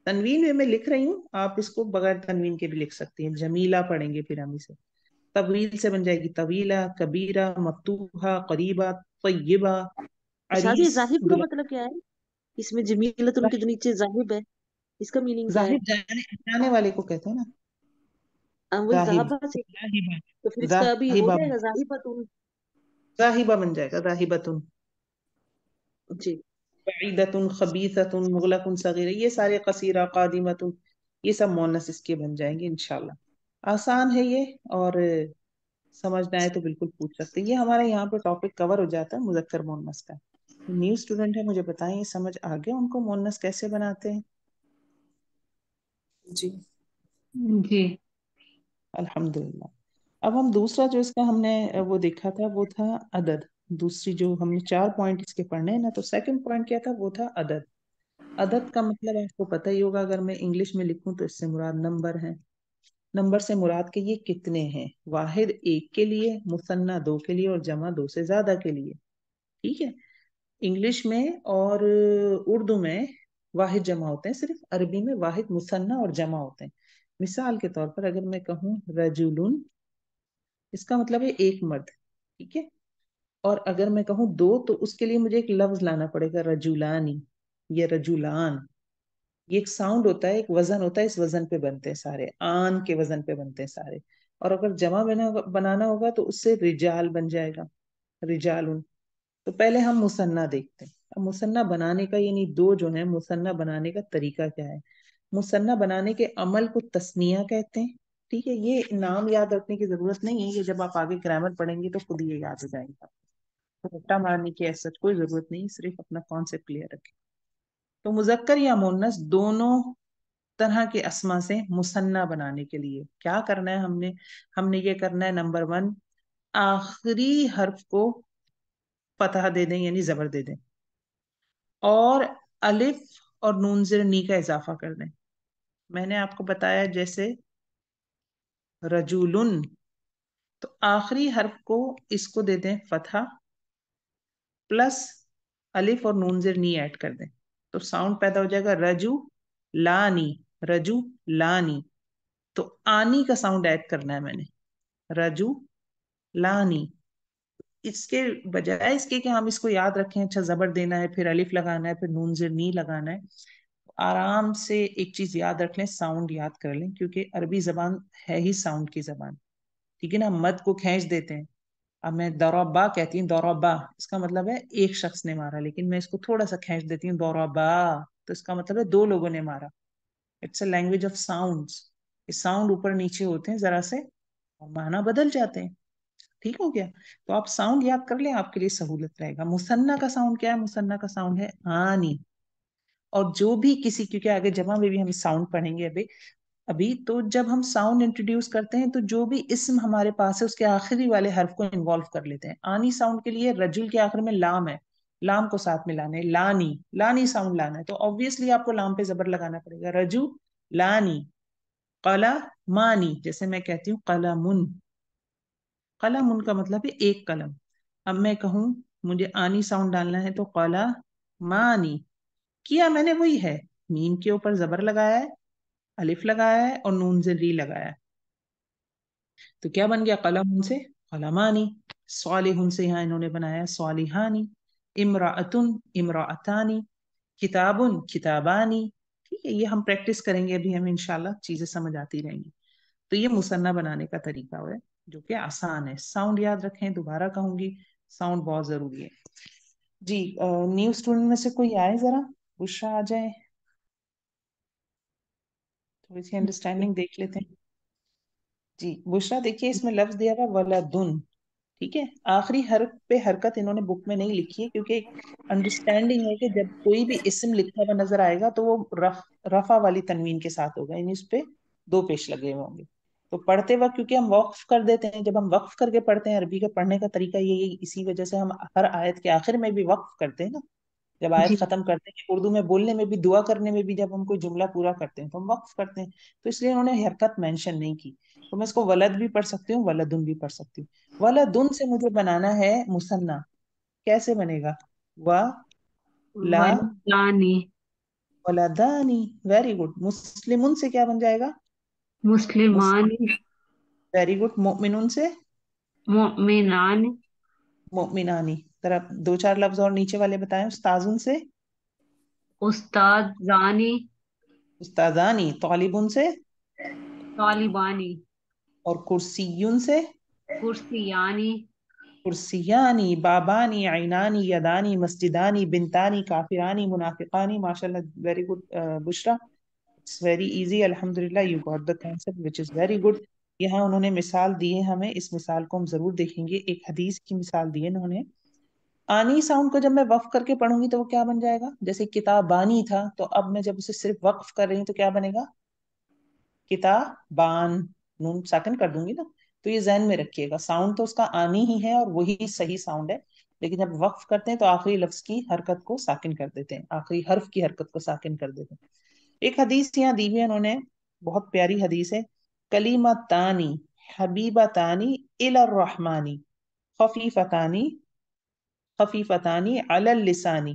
तनवीन में मैं लिख रही हूँ, आप इसको बगैर तनवीन के भी लिख सकती हैं, जमीला पढ़ेंगे फिर हम इसे। तवील से बन जाएगी तवीला, कबीरा, मफ्तूहा, करीबा, तय्यबा, शादी अरीस, जाहिब का दुल्हा। मतलब क्या है? इसमें जमीलतुन के जो नीचे जाहिब है, इसका मीनिंग क्या है? जाहिब जाने जाने वाले को कहते हैं ना। वही जाहिब, जहाबा से। जाहिबा, तो फिर इसका अभी हो जाहिबा, जाएगा जाहिबतुन। जाहिबा बन जाएगा, जाहिबतुन। जी। बईदतुन, खबीसतुन, मुगलकुन, सगीरा, ये सारे कसीरा, कादिमतुन, ये सब मोनस इसके बन जाएंगे इंशाल्लाह। आसान है ये। और समझना है तो बिल्कुल पूछ सकते हैं। ये हमारा यहाँ पे टॉपिक कवर हो जाता है मुजक्कर मोनस का। न्यू स्टूडेंट है, मुझे बताएं ये समझ आ गया उनको मोनस कैसे बनाते हैं? जी। जी। अल्हम्दुलिल्लाह। अब हम दूसरा जो इसका हमने वो देखा था वो था अदद। दूसरी जो हमने 4 पॉइंट इसके पढ़ने हैं ना, तो सेकंड पॉइंट क्या था? वो था अदद। अदद का मतलब आपको पता ही होगा, अगर मैं इंग्लिश में लिखूं तो इससे मुराद नंबर है। नंबर से मुराद के ये कितने हैं? वाहिद एक के लिए, मुसन्ना दो के लिए और जमा दो से ज्यादा के लिए। ठीक है। इंग्लिश में और उर्दू में वाहिद जमा होते हैं, सिर्फ अरबी में वाहिद मुसन्ना और जमा होते हैं। मिसाल के तौर पर अगर मैं कहूँ रजुलुन, इसका मतलब है एक मर्द। ठीक है। और अगर मैं कहूँ दो, तो उसके लिए मुझे एक लफ्ज लाना पड़ेगा, रजुलानी या रजुलान। ये एक साउंड होता है, एक वजन होता है, इस वजन पे बनते हैं सारे, आन के वजन पे बनते हैं सारे। और अगर जमा बनाना होगा तो उससे रिजाल बन जाएगा, रिजालुन। तो पहले हम मुसन्ना देखते हैं। अब मुसन्ना बनाने का, यानी दो जो है, मुसन्ना बनाने का तरीका क्या है? मुसन्ना बनाने के अमल को तस्निया कहते हैं। ठीक है। ये नाम याद रखने की जरूरत नहीं है, ये जब आप आगे ग्रामर पढ़ेंगे तो खुद ये याद हो जाएगा। तो रट्टा मारने की ऐसा कोई जरूरत नहीं, सिर्फ अपना कॉन्सेप्ट क्लियर रखें। तो मुजक्कर या मुन्नस दोनों तरह के अस्मा से मुसन्ना बनाने के लिए क्या करना है हमने? हमने ये करना है, नंबर 1, आखिरी हर्फ को फतह दे दें, यानी जबर दे दें, और अलिफ और नून ज़ेर नी का इजाफा कर दें। मैंने आपको बताया जैसे रजूलुन, तो आखिरी हर्फ को इसको दे दें फतहा, प्लस अलिफ और नून ज़ेर नी ऐड कर दें, तो साउंड पैदा हो जाएगा रजू लानी, रजू लानी। तो आनी का साउंड ऐड करना है मैंने, रजू लानी। इसके बजाय इसके कि हम इसको याद रखें, अच्छा जबर देना है, फिर अलिफ लगाना है, फिर नून ज़ेर नी लगाना है, आराम से एक चीज याद रख लें, साउंड याद कर लें, क्योंकि अरबी जबान है ही साउंड की जबान। ठीक है ना। मद को खींच देते हैं। अब मैं दौराबा कहती हूँ, दौराबा इसका मतलब है एक शख्स ने मारा, लेकिन मैं इसको थोड़ा सा खींच देती हूँ, दौराबा, तो इसका मतलब है दो लोगों ने मारा। It's a language of sounds. Sound ऊपर नीचे होते हैं जरा से, और माना बदल जाते हैं। ठीक हो गया। तो आप साउंड याद कर लें, आपके लिए सहूलत रहेगा। मुसन्ना का साउंड क्या है? मुसन्ना का साउंड है आनी। और जो भी किसी, क्योंकि आगे जमा में भी हम साउंड पढ़ेंगे अभी अभी, तो जब हम साउंड इंट्रोड्यूस करते हैं तो जो भी इस्म हमारे पास है उसके आखिरी वाले हर्फ को इन्वॉल्व कर लेते हैं। आनी साउंड के लिए रजुल के आखिर में लाम है, लाम को साथ में लाना है, लानी, लानी साउंड लाना है, तो ऑब्वियसली आपको लाम पे जबर लगाना पड़ेगा, रजू लानी। कला मानी, जैसे मैं कहती हूँ कलमुन, कलमुन का मतलब है एक कलम। अब मैं कहूँ मुझे आनी साउंड डालना है, तो कला मानी, किया मैंने वही है, मीम के ऊपर जबर लगाया है, अलिफ लगाया है और नून से री लगाया है, तो क्या बन गया? कलम उनसे कलमानी। सालिहुन से यहाँ इन्होंने बनाया सालिहानी। इमराअतुन इमराअतानी। किताबुन किताबानी। ठीक है। ये हम प्रैक्टिस करेंगे अभी, हम इंशाल्लाह चीजें समझ आती रहेंगी। तो ये मुसन्ना बनाने का तरीका है, जो कि आसान है। साउंड याद रखें, दोबारा कहूंगी, साउंड बहुत जरूरी है। जी। न्यू स्टूडेंट में से कोई आए जरा, बुशरा आ जाए, थोड़ी सी अंडरस्टैंडिंग देख लेते हैं। जी बुशरा, देखिए इसमें लफ्ज दिया हुआ वलदुन। ठीक है। आखिरी हर्फ पे हरकत इन्होंने बुक में नहीं लिखी है, क्योंकि अंडरस्टैंडिंग है कि जब कोई भी इस्म लिखा हुआ नजर आएगा तो वो रफा वाली तनवीन के साथ होगा, यानी इस पे दो पेश लगे हुए होंगे। तो पढ़ते वक्त क्योंकि हम वक्फ कर देते हैं, जब हम वक्फ करके पढ़ते हैं, अरबी का पढ़ने का तरीका यही, इसी वजह से हम हर आयत के आखिर में भी वक्फ करते हैं ना। जब आयत जी। खत्म करते हैं, उर्दू में बोलने में भी, दुआ करने में भी, जब हम कोई जुमला पूरा करते हैं तो हम वक्फ करते हैं। तो इसलिए उन्होंने हरकत मेंशन नहीं की। तो मैं इसको वलद भी पढ़ सकती हूँ, वलदुन भी पढ़ सकती हूँ। वलदुन से मुझे बनाना है मुसन्ना, कैसे बनेगा? व ला वलदानी। वलदानी। Very good. मुस्लिमुन से क्या बन जाएगा? मुस्लिमानी। Very good. मोमिनुन से? मोमिनानी। मोमिनानी। जरा दो चार लफ्ज और नीचे वाले बताएं। उस्ताजुन से? उस्ताद जानी। उस्तादानी। तालिबुन से? तालिबानी। और कुर्सियुन से? कुर्सियानी। कुर्सियानी। बाबानी। आइनानी। यदानी। मस्जिदानी। बिनतानी। काफिरानी। मुनाफिकानी। माशाल्लाह, very good Bushra. It's very easy, अल्हम्दुलिल्लाह, you got the concept, which is very good. यहाँ उन्होंने मिसाल दी है हमें, इस मिसाल को हम जरूर देखेंगे। एक हदीस की मिसाल दी है उन्होंने। आनी साउंड को जब मैं वक्फ करके पढ़ूंगी तो वो क्या बन जाएगा? जैसे किताबानी था, तो अब मैं जब उसे सिर्फ वक्फ कर रही हूँ तो क्या बनेगा? किताबान। नून साकिन कर दूंगी ना। तो ये जहन में रखिएगा, साउंड तो उसका आनी ही है और वही सही साउंड है। लेकिन जब वक्फ करते हैं तो आखिरी लफ्ज की हरकत को साकिन कर देते हैं, आखिरी हर्फ की हरकत को साकिन कर देते हैं। एक हदीस यहाँ दी हुई है उन्होंने, बहुत प्यारी हदीस है। कलीमतानी हबीबतानी इलर रहमानी, खफीफतानी खफीफतानी अलल लिसानी,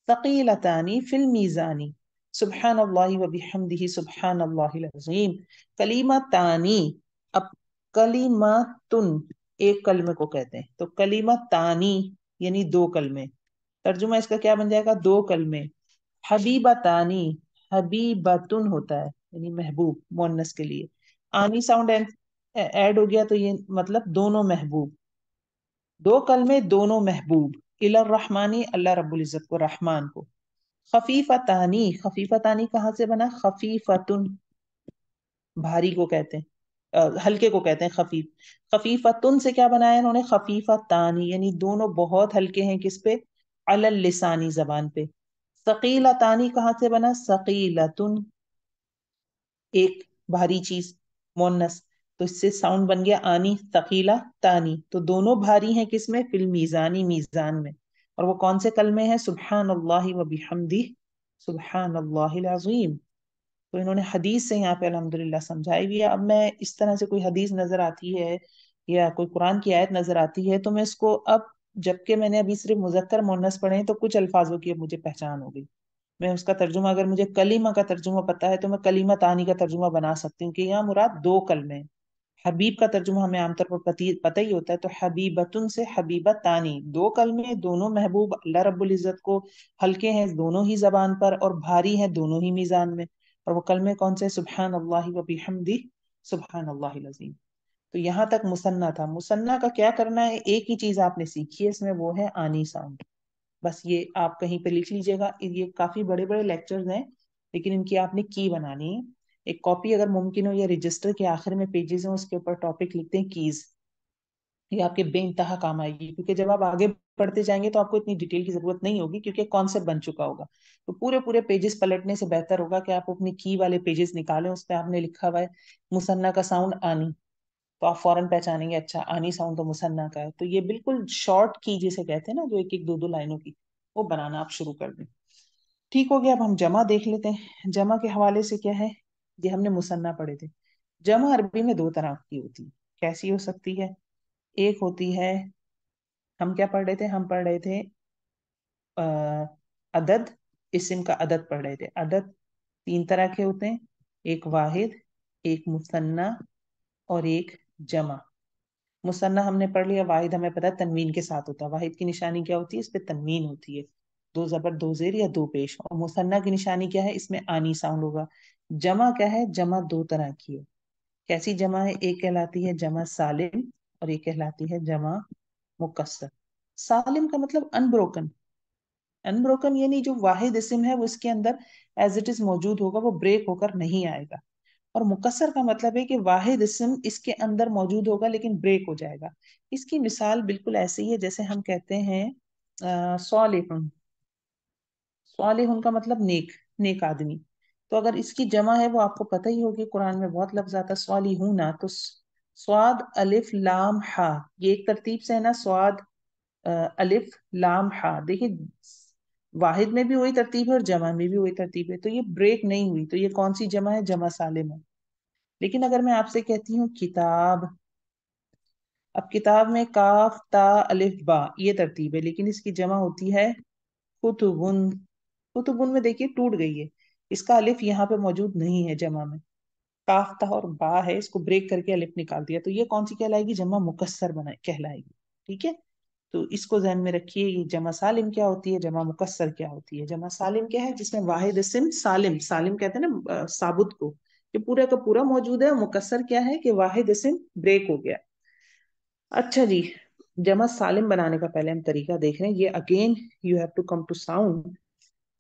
सकीलतानी फिल मीज़ानी, सुब्हानल्लाहि व बिहम्दिही सुब्हानल्लाहिल अज़ीम। कलीमतानी। अब कलीमातुन एक कलमे को कहते हैं, तो कलीमतानी यानी दो कलमे। तर्जुमा इसका क्या बन जाएगा? दो कलमे। हबीबतानी, हबीबतुन होता है यानी महबूब, मोन्नस के लिए। आनी साउंड ऐड हो गया तो ये मतलब दोनों महबूब। दो कलमे, दोनों महबूब। इलर रहमानी, अल्लाह रब्बुल इज्जत को, रहमान को। खफीफतानी, खफीफतानी कहाँ से बना? खफीफतुन भारी को कहते हैं, हल्के को कहते हैं खफीफ। खफीफतुन से क्या बनाया इन्होंने? खफीफतानी, यानी दोनों बहुत हल्के हैं किस पे? अलल लिसानी, जबान पे। सकीलतानी कहाँ से बना? सकीलतुन एक भारी चीज, मोन्नस। तो इससे साउंड बन गया आनी, सकीला तानी। तो दोनों भारी हैं किसमें? फिल मीजानी, मीजान में। और वो कौन से कलमे हैं? सुबहान अल्लाह व बिहम्दी सुबहान अल्लाहिल अज़ीम। तो इन्होंने हदीस से यहाँ पे अल्हम्दुलिल्लाह समझाई भी है। अब मैं इस तरह से कोई हदीस नजर आती है या कोई कुरान की आयत नजर आती है तो मैं इसको अब, जबकि मैंने अभी सिर्फ मुजक्कर मुन्नस पढ़े हैं, तो कुछ अल्फाजों की अब मुझे पहचान हो गई। मैं उसका तर्जुमा, अगर मुझे कलीमा का तर्जुमा पता है तो मैं कलीमा तानी का तर्जुमा बना सकती हूँ कि यहाँ मुराद दो कलमे हैं। हबीब का तर्जुमा हमें आमतौर पर पता ही होता है, तो हबीबतुन से हबीबत तानी, दो कलमे, दोनों महबूब, अल्लाह रब्बुल इज्जत को, हल्के हैं दोनों ही जबान पर और भारी हैं दोनों ही मीजान में। और वो कलमे कौन से? सुबहान अल्लाह व बिहम्दी सुबहान अल्लाहिल अज़ीम। तो यहाँ तक मुसन्ना था। मुसन्ना का क्या करना है? एक ही चीज आपने सीखी है इसमें, वो है आनी साउंड। बस ये आप कहीं पे लिख लीजिएगा, ये काफी बड़े बड़े लेक्चर्स हैं, लेकिन इनकी आपने की बनानी है। एक कॉपी अगर मुमकिन हो, या रजिस्टर के आखिर में पेजेस हैं उसके ऊपर टॉपिक लिखते हैं कीज। ये आपके बेइंतहा काम आएगी, क्योंकि जब आप आगे पढ़ते जाएंगे तो आपको इतनी डिटेल की जरूरत नहीं होगी, क्योंकि कॉन्सेप्ट बन चुका होगा। तो पूरे पूरे पेजेस पलटने से बेहतर होगा कि आप अपनी की वाले पेजेस निकालें, उस पर आपने लिखा हुआ है मुसन्ना का साउंड आनी, तो आप फौरन पहचानेंगे, अच्छा आनी साउंड तो मुसन्ना का है। तो ये बिल्कुल शॉर्ट की जिसे कहते हैं ना, जो एक एक दो दो लाइनों की, वो बनाना आप शुरू कर दें। ठीक हो गया। अब हम जमा देख लेते हैं। जमा के हवाले से क्या है? ये हमने मुसन्ना पढ़े थे। जमा अरबी में दो तरह की होती है। कैसी हो सकती है? एक होती है, हम क्या पढ़ रहे थे? हम पढ़ रहे थे आ, अदद। इस्म का अदद पढ़ रहे थे। अदद तीन तरह के होते हैं, एक वाहिद, एक मुसन्ना और एक जमा। मुसन्ना हमने पढ़ लिया, वाहिद हमें पता है तनवीन के साथ होता है। वाहिद की निशानी क्या होती है? इस पे तनवीन होती है, दो जबर दो जेर या दो पेश। और मुसन्ना की निशानी क्या है? इसमें आनी साउंड होगा। जमा क्या है? जमा दो तरह की है। कैसी जमा है? एक कहलाती है जमा सालिम और एक कहलाती है जमा मुकस्सर। सालिम का मतलब अनब्रोकन। अनब्रोकन यानी जो वाहिद इस्म है वो इसके अंदर एज इट इज मौजूद होगा, वो ब्रेक होकर नहीं आएगा। और मुकस्सर का मतलब है कि वाहिद इस्म इसके अंदर मौजूद होगा लेकिन ब्रेक हो जाएगा। इसकी मिसाल बिल्कुल ऐसी है जैसे हम कहते हैं सालिहुन। सालिहुन का मतलब नेक, नेक आदमी। तो अगर इसकी जमा है वो आपको पता ही होगी, कुरान में बहुत लफ्ज आता है स्वालिहूना, तो स्वाद अलिफ लाम हा, ये एक तरतीब से है ना, स्वाद अलिफ लाम हा। देखिए वाहिद में भी वही तरतीब है और जमा में भी वही तरतीब है, तो ये ब्रेक नहीं हुई, तो ये कौन सी जमा है? जमा सालिम है। लेकिन अगर मैं आपसे कहती हूँ किताब, अब किताब में काफ ता अलिफ बा ये तरतीब है, लेकिन इसकी जमा होती है कुतुबुन। कुतुबुन में देखिए टूट गई है, इसका अलिफ यहाँ पे मौजूद नहीं है जमा में। काफ ता और बा है, इसको ब्रेक करके अलिफ निकाल दिया, तो ये कौन सी कहलाएगी? जमा मुकस्सर बना कहलाएगी। ठीक है, तो इसको ध्यान में रखिए। ये जमा सालिम क्या होती है, जमा मुकस्सर क्या होती है? जमा सालिम क्या है? जिसमें वाहिद इस्म सालिम, सालिम कहते हैं ना साबुत को, ये पूरा का पूरा मौजूद है। और मुकस्सर क्या है कि वाहिद इस्म ब्रेक हो गया। अच्छा जी, जमा सालिम बनाने का पहले हम तरीका देख रहे हैं। ये again you have to come to sound.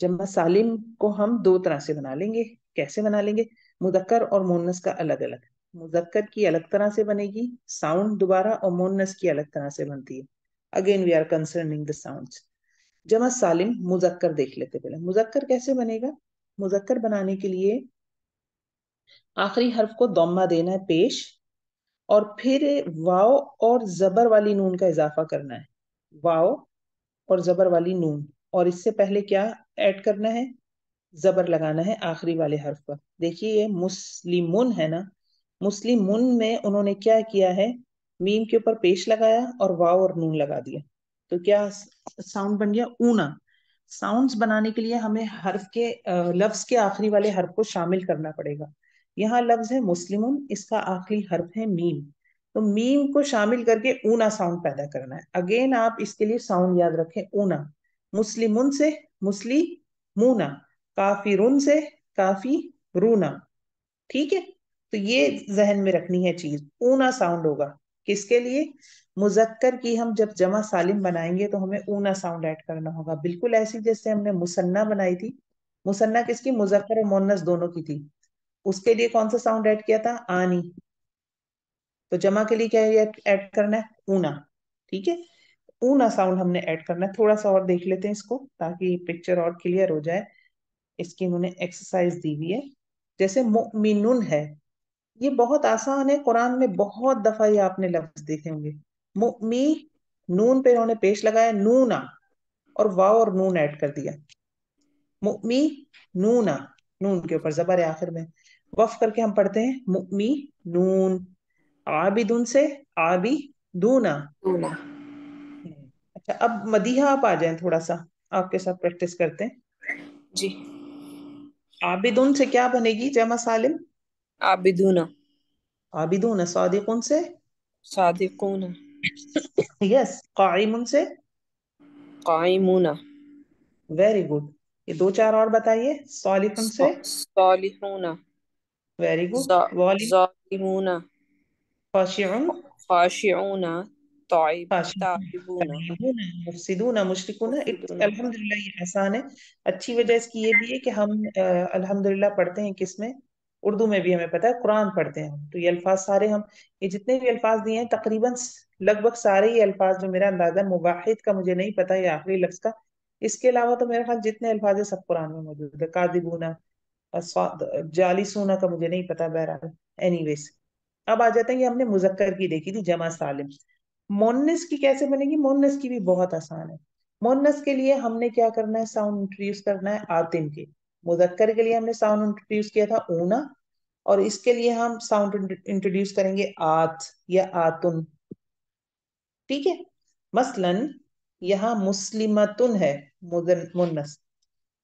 जमा सालिम को हम दो तरह से बना लेंगे। कैसे बना लेंगे? मुदक्कर और मोन्नस का अलग अलग। मुदक्कर की अलग तरह से बनेगी साउंड दोबारा, और मोन्नस की अलग तरह से बनती है। Again we are concerning the sounds. जमा सालिम मुजक्कर देख लेते पहले। मुजक्कर कैसे बनेगा? मुजक्कर बनाने के लिए आखिरी हर्फ को दम्मा देना है पेश, और फिर वाव और जबर वाली नून का इजाफा करना है। वाव और जबर वाली नून, और इससे पहले क्या ऐड करना है? जबर लगाना है आखिरी वाले हर्फ पर। देखिए ये मुस्लिमुन है ना, मुस्लिमुन में उन्होंने क्या किया है? मीम के ऊपर पेश लगाया और वाव और नून लगा दिया, तो क्या साउंड बन गया? ऊना। साउंड्स बनाने के लिए हमें हर्फ के लफ्ज के आखिरी वाले हर्फ को शामिल करना पड़ेगा। यहाँ लफ्ज है मुस्लिमुन, इसका आखिरी हर्फ है मीम, तो मीम को शामिल करके ऊना साउंड पैदा करना है। अगेन आप इसके लिए साउंड याद रखें, ऊना। मुस्लिमुन से मुस्ली मूना, काफिरुन से काफी रूना। ठीक है, तो ये जहन में रखनी है चीज, ऊना साउंड होगा। किसके लिए? मुजक्कर की हम जब जमा सालिम बनाएंगे तो हमें ऊना साउंड ऐड करना होगा, बिल्कुल ऐसी जैसे हमने मुसन्ना बनाई थी। मुसन्ना किसकी? मुजक्कर और मुन्नस दोनों की थी। उसके लिए कौन सा साउंड ऐड किया था? आनी। तो जमा के लिए क्या ऐड करना है? ऊना। ठीक है, ऊना साउंड हमने ऐड करना है। थोड़ा सा और देख लेते हैं इसको ताकि पिक्चर और क्लियर हो जाए। इसकी उन्होंने एक्सरसाइज दी हुई है। जैसे मुमिनुन है, ये बहुत आसान है, कुरान में बहुत दफा ये आपने लफ्ज देखे होंगे। मुमी, नून पे इन्होंने पेश लगाया नूना, और वाव और नून ऐड कर दिया। मुमी नूना, नून के ऊपर जबर है आखिर में। वफ करके हम पढ़ते हैं मुमी नून। आबिदुन से आबी दूना। दूना। अच्छा, अब मदीहा आप आ जाएं, थोड़ा सा आपके साथ प्रैक्टिस करते हैं। जी। आबिदुन से क्या बनेगी जमा सालिम? आबिदूना। आबिदून सादिकुन से सादिकूना। यस, काइमुन से काइमूना। Very good. ये दो चार और बताइए, सॉलिहुन से सालिहूना। Very good. वालिम, जालिमूना। खाशिउन, खाशिऊना। ताइबूना। ताइबून, मुफसिदून, मुशरिकून। मुफसिदूना। अल्हम्दुलिल्लाह ये आसान है। अच्छी वजह इसकी ये भी है कि हम अल्हम्दुलिल्लाह पढ़ते हैं किसमें? उर्दू में भी। हमें पता है कुरान पढ़ते हैं हम, तो ये अल्फाज सारे हम, ये जितने भी अल्फाज दिए हैं तकरीबन लगभग सारे ही अल्फाज, जो मेरा अंदाजा मुवाहिद का मुझे नहीं पता ये आखिरी लफ्ज का, इसके अलावा तो मेरे ख्याल जितने अल्फाज है सब कुरान में मौजूद है। कादिबूना, जालिसूना का मुझे नहीं पता, बहरहाल। एनीवेज, अब आ जाते हैं कि हमने मुजक्कर की देखी थी जमा सालिम। मोन्नस की कैसे बनेगी? मोन्नस की भी बहुत आसान है। मोन्नस के लिए हमने क्या करना है? साउंड इंट्रोड्यूस करना है आतिम के। मुजक्कर के लिए हमने साउंड इंट्रोड्यूस किया था ऊना, और इसके लिए हम साउंड इंट्रोड्यूस करेंगे आत या आतुन। ठीक है, मसलन यहाँ मुस्लिमतुन है मुन्नस,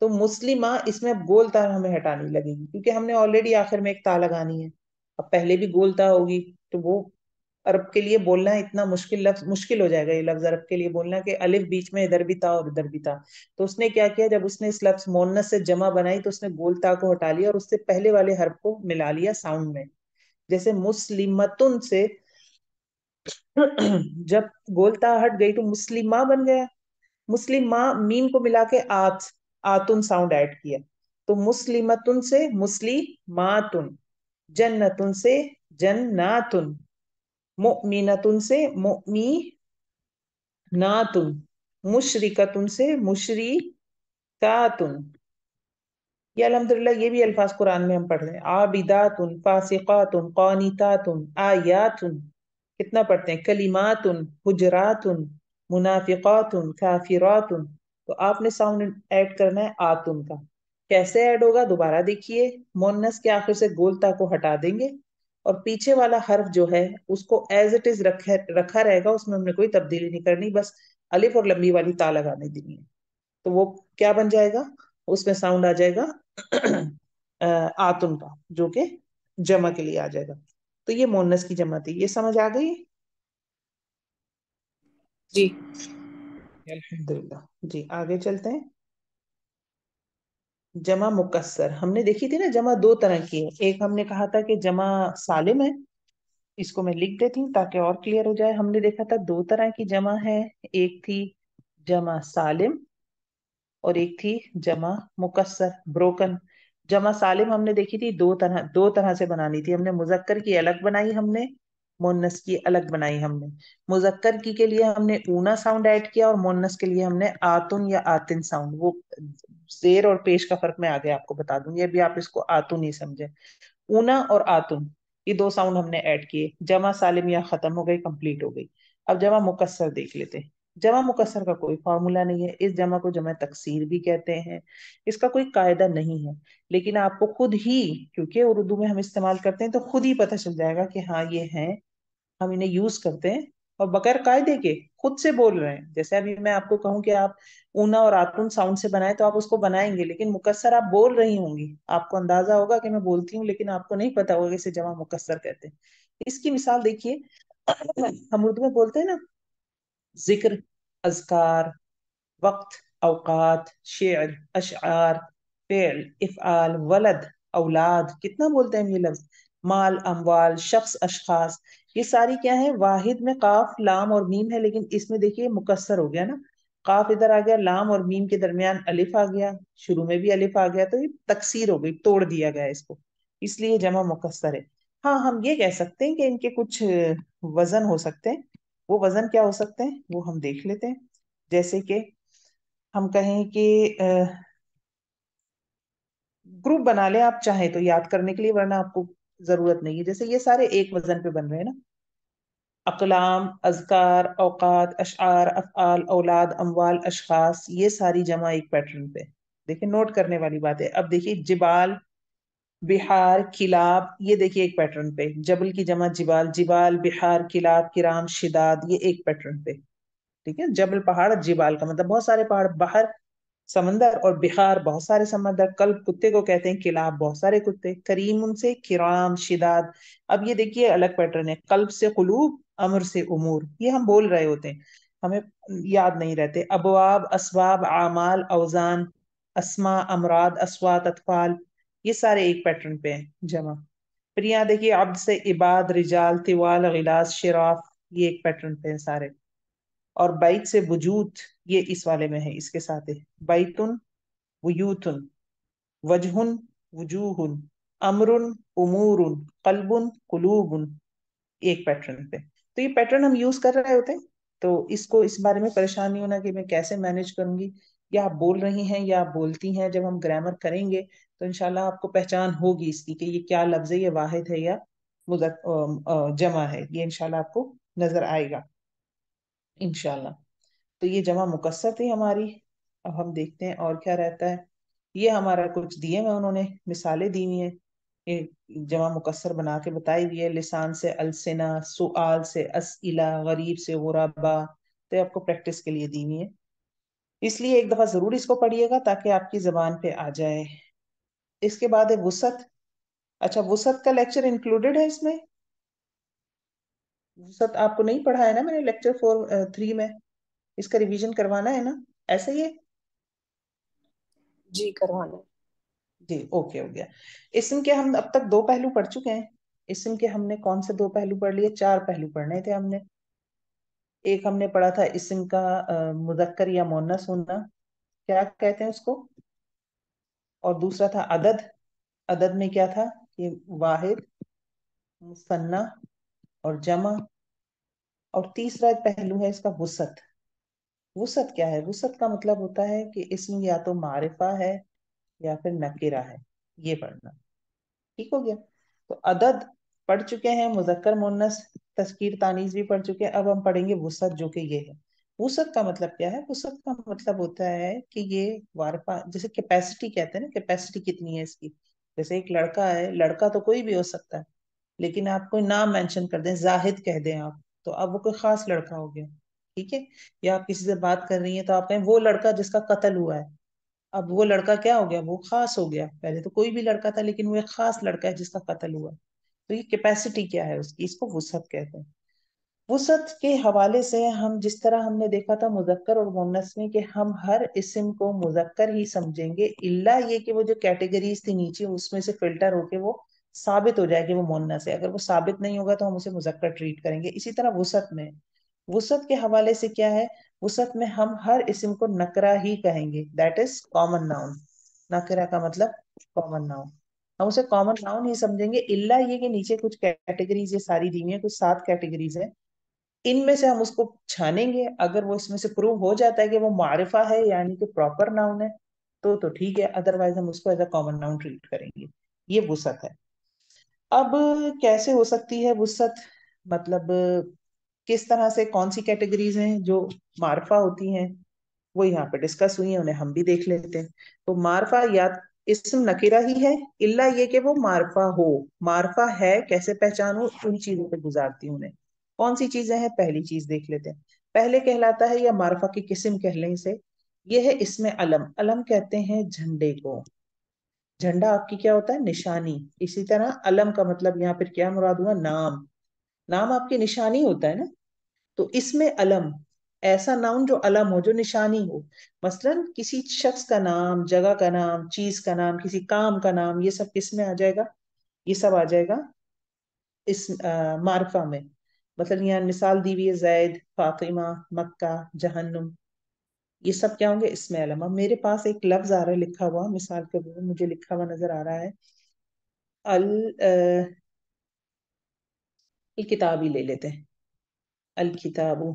तो मुस्लिमा इसमें अब गोल ता हमें हटानी लगेगी, क्योंकि हमने ऑलरेडी आखिर में एक ता लगानी है। अब पहले भी गोल ता होगी, तो वो अरब के लिए बोलना इतना मुश्किल लफ्ज, मुश्किल हो जाएगा ये लफ्ज अरब के लिए बोलना कि अलिफ बीच में इधर भी था और इधर भी था। तो उसने क्या किया, जब उसने इस लफ्ज मोन्नस से जमा बनाई तो उसने गोल ता को हटा लिया और उससे पहले वाले हर्फ को मिला लिया साउंड में। जैसे मुस्लिमतुन से जब गोलता हट गई तो मुस्लिमा बन गया। मुस्लिमा मीम को मिला के आतुन साउंड ऐड किया, तो मुस्लिमतुन से मुस्लिमातुन। जन्नतुन से जन्नातुन। मुमिनतुन से मुमिनातुन। मुशरिकतुन से मुशरिकातुन। ये अल्हम्दुलिल्लाह ये भी अल्फाज कुरान में हम पढ़ रहे हैं। आबिदातुन, फासिकातुन, कानितातुन, आयातुन, कितना पढ़ते हैं, कलिमातुन, हुजरातुन, मुनाफिकातुन, काफिरातुन। तो आपने साउंड ऐड करना है आतुन का। कैसे ऐड होगा दोबारा देखिए। मोन्नस के आखिर से गोलता को हटा देंगे और पीछे वाला हर्फ जो है उसको एज इट इज रखा रहेगा, उसमें हमने कोई तब्दीली नहीं करनी, बस अलिफ और लंबी वाली ता लगाने देनी है। तो वो क्या बन जाएगा, उसमें साउंड आ जाएगा आतुन का, जो कि जमा के लिए आ जाएगा। तो ये मोनस की जमा थी, ये समझ आ गई। जी। अल्हम्दुलिल्लाह। जी आगे चलते हैं। जमा मुकस्सर हमने देखी थी ना, जमा दो तरह की है। एक हमने कहा था कि जमा सालिम है, इसको मैं लिख देती हूँ ताकि और क्लियर हो जाए। हमने देखा था दो तरह की जमा है, एक थी जमा सालिम और एक थी जमा मुकस्सर ब्रोकन। जमा सालिम हमने देखी थी दो तरह से बनानी थी हमने। मुजक्कर की अलग बनाई हमने, मोन्नस की अलग बनाई हमने। मुजक्कर की के लिए हमने ऊना साउंड ऐड किया और मोन्नस के लिए हमने आतुन या आतिन साउंड। वो जेर और पेश का फर्क मैं आगे आपको बता दूंगी, अभी आप इसको आतुन ही समझे। ऊना और आतुन ये दो साउंड हमने ऐड किए। जमा सालिम या खत्म हो गई, कंप्लीट हो गई। अब जमा मुकस्सर देख लेते हैं। जमा मुकस्सर का कोई फॉर्मूला नहीं है। इस जमा को जमा तकसीर भी कहते हैं। इसका कोई कायदा नहीं है, लेकिन आपको खुद ही, क्योंकि उर्दू में हम इस्तेमाल करते हैं, तो खुद ही पता चल जाएगा कि हाँ ये हैं, हम इन्हें यूज करते हैं और बगैर कायदे के खुद से बोल रहे हैं। जैसे अभी मैं आपको कहूँ कि आप ऊना और आतुन साउंड से बनाए, तो आप उसको बनाएंगे, लेकिन मुकस्सर आप बोल रही होंगी, आपको अंदाजा होगा कि मैं बोलती हूँ, लेकिन आपको नहीं पता होगा कि इसे जमा मुकस्सर कहते हैं। इसकी मिसाल देखिए, हम उर्दू में बोलते हैं ना, जिक्र, अजकार, वक्त, औकात, शेर, अशआर, फेल, इफ़आल, वलद, औलाद, कितना बोलते हैं हम ये लफ्ज। माल, अमवाल, शख्स, अशखास, ये सारी क्या है, वाहिद में काफ, लाम और मीम है, लेकिन इसमें देखिए मुकस्सर हो गया ना। काफ इधर आ गया, लाम और मीम के दरमियान अलिफ आ गया, शुरू में भी अलिफ आ गया, तो ये तकसीर हो गई, तोड़ दिया गया इसको, इसलिए जमा मुकस्सर है। हाँ हम ये कह सकते हैं कि इनके कुछ वजन हो सकते हैं। वो वजन क्या हो सकते हैं वो हम देख लेते हैं। जैसे कि हम कहें कि ग्रुप बना लें आप चाहें तो याद करने के लिए, वरना आपको जरूरत नहीं है। जैसे ये सारे एक वजन पे बन रहे हैं ना, अकलाम, अजकार, औकात, अशआर, अफ़आल, औलाद, अमवाल, अशखास, ये सारी जमा एक पैटर्न पे। देखिए नोट करने वाली बात है। अब देखिए जिबाल, बिहार, किलाब, ये देखिए एक पैटर्न पे। जबल की जमा जिबाल, जिबाल, बिहार, किलाब, किराम, शिदाद, ये एक पैटर्न पे। ठीक है, जबल पहाड़, जिबाल का मतलब बहुत सारे पहाड़, बाहर समंदर, और बिहार बहुत सारे समंदर। कल्ब कुत्ते को कहते हैं, किलाब बहुत सारे कुत्ते। करीम उनसे, किराम, शिदाद। अब ये देखिए अलग पैटर्न है, कल्ब से कुलूब, अमर से उमूर, ये हम बोल रहे होते हैं, हमें याद नहीं रहते। अबवाब, असबाब, आमाल, औजान, अस्मा, अमराद, अस्वात, अतफाल, ये सारे एक पैटर्न पे हैं जमा। फिर यहाँ देखिए अब्द से इबाद, रिजाल, तिवाल, गिलास, शिराफ, ये एक पैटर्न पे हैं सारे। और बैत से वजूद, ये इस वाले में है, इसके साथ है। बैतुन, वयूतुन, वजहुन, वजूहुन, अमरुन, उमूरुन, कल्बुन, कुलूबुन, एक पैटर्न पे। तो ये पैटर्न हम यूज कर रहे होते हैं, तो इसको इस बारे में परेशान नहीं होना कि मैं कैसे मैनेज करूंगी, या आप बोल रही हैं या आप बोलती हैं। जब हम ग्रामर करेंगे तो इंशाल्लाह आपको पहचान होगी इसकी कि ये क्या लफ्ज है, ये वाहिद है या जमा है, ये इंशाल्लाह आपको नजर आएगा इंशाल्लाह। तो ये जमा मुकस्सर थी हमारी। अब हम देखते हैं और क्या रहता है। ये हमारा कुछ दिए हुए उन्होंने, मिसालें दी हुई हैं, ये जमा मुकस्सर बना के बताई हुई है। लिसान से अलसिना, सुआल से असइला, गरीब से गुराबा। तो ये आपको प्रैक्टिस के लिए दी हुई है, इसलिए एक दफा जरूर इसको पढ़िएगा ताकि आपकी जबान पे आ जाए। इसके बाद है वुसत। अच्छा, वुसत का लेक्चर इंक्लूडेड है इसमें। वुसत आपको नहीं पढ़ा है ना मैंने लेक्चर 4 3 में, इसका रिवीजन करवाना है ना, ऐसा ही है। जी करवाना है। जी ओके, हो गया। इसम के हम अब तक दो पहलू पढ़ चुके हैं। इसम के हमने कौन से दो पहलू पढ़ लिए, चार पहलू पढ़ने थे हमने। एक हमने पढ़ा था इसम का मुजक्कर या मुन्नस होना, क्या कहते हैं उसको। और दूसरा था अदद। अदद में क्या था कि वाहिद, मुसन्ना और जमा। और तीसरा पहलू है इसका वुसत। वुसत क्या है, वुसत का मतलब होता है कि इसम या तो मारिफा है या फिर नकिरा है, ये पढ़ना। ठीक हो गया। तो अदद पढ़ चुके हैं, मुजक्कर मुन्नस तस्कीर तानीस भी पढ़ चुके हैं। अब हम पढ़ेंगे वुसत, जो कि ये है। वुसत का मतलब क्या है? वुसत का मतलब होता है कि ये वारफा, जैसे कैपेसिटी कहते हैं ना, कैपेसिटी कितनी है इसकी। जैसे एक लड़का है, लड़का तो कोई भी हो सकता है, लेकिन आप कोई नाम मेंशन कर दें, जाहिद कह दें आप, तो अब वो कोई खास लड़का हो गया। ठीक है। या आप किसी से बात कर रही हैं तो आप कहें वो लड़का जिसका कत्ल हुआ है, अब वो लड़का क्या हो गया? वो खास हो गया। पहले तो कोई भी लड़का था, लेकिन वो एक खास लड़का है जिसका कत्ल हुआ। तो ये कैपेसिटी क्या है उसकी, इसको वुसअत कहते हैं। वुसअत के हवाले से हम जिस तरह हमने देखा था मुजक्कर और मुन्नस में, कि हम हर इस्म को मुजक्कर ही समझेंगे, इल्ला ये कि वो जो कैटेगरीज थी नीचे उसमें से फिल्टर होके वो साबित हो जाए कि वो मुन्नस है। अगर वो साबित नहीं होगा तो हम उसे मुजक्कर ट्रीट करेंगे। इसी तरह वुसअत में, वुसअत के हवाले से क्या है? वुसअत में हम हर इस्म को नकरा ही कहेंगे, दैट इज कॉमन नाउन। नकरा का मतलब कॉमन नाउन। हम उसे कॉमन नाउन ही समझेंगे, इल्ला ये कि नीचे कुछ कैटेगरीज ये सारी दी हुई है, कुछ 7 कैटेगरीज है, इनमें से हम उसको छानेंगे। अगर वो इसमें से प्रूव हो जाता है कि वो मारिफा है, यानी कि प्रॉपर नाउन है, तो ठीक है, अदरवाइज हम उसको as a common noun treat करेंगे। ये वुसअत है। अब कैसे हो सकती है वुसअत? मतलब किस तरह से, कौन सी कैटेगरीज हैं जो मार्फा होती हैं, वो यहाँ पे डिस्कस हुई है, उन्हें हम भी देख लेते हैं। तो मार्फा या इस्म नकीरा ही है, इल्ला ये कि वो मार्फा हो। मार्फा है कैसे पहचानूं, उन चीजों पे गुजारती हूँ उन्हें। कौन सी चीजें हैं? पहली चीज देख लेते हैं। पहले कहलाता है, या मार्फा की किस्म कह लें इसे, ये है इसमें अलम। अलम कहते हैं झंडे को। झंडा आपकी क्या होता है? निशानी। इसी तरह अलम का मतलब यहाँ पर क्या मुराद हुआ? नाम। नाम आपकी निशानी होता है ना। तो इसमें अलम, ऐसा नाउन जो अलम हो, जो निशानी हो। मसलन किसी शख्स का नाम, जगह का नाम, चीज का नाम, किसी काम का नाम, ये सब किस में आ जाएगा? ये सब आ जाएगा इस मार्फा में। मतलब यहाँ मिसाल दी हुई है, जैद, फातिमा, मक्का, जहन्नुम, ये सब क्या होंगे? इसमें अलम। अब मेरे पास एक लफ्ज आ रहा है लिखा हुआ, मिसाल के रूप में मुझे लिखा हुआ नजर आ रहा है, अल किताब ही ले लेते हैं, अल किताबू।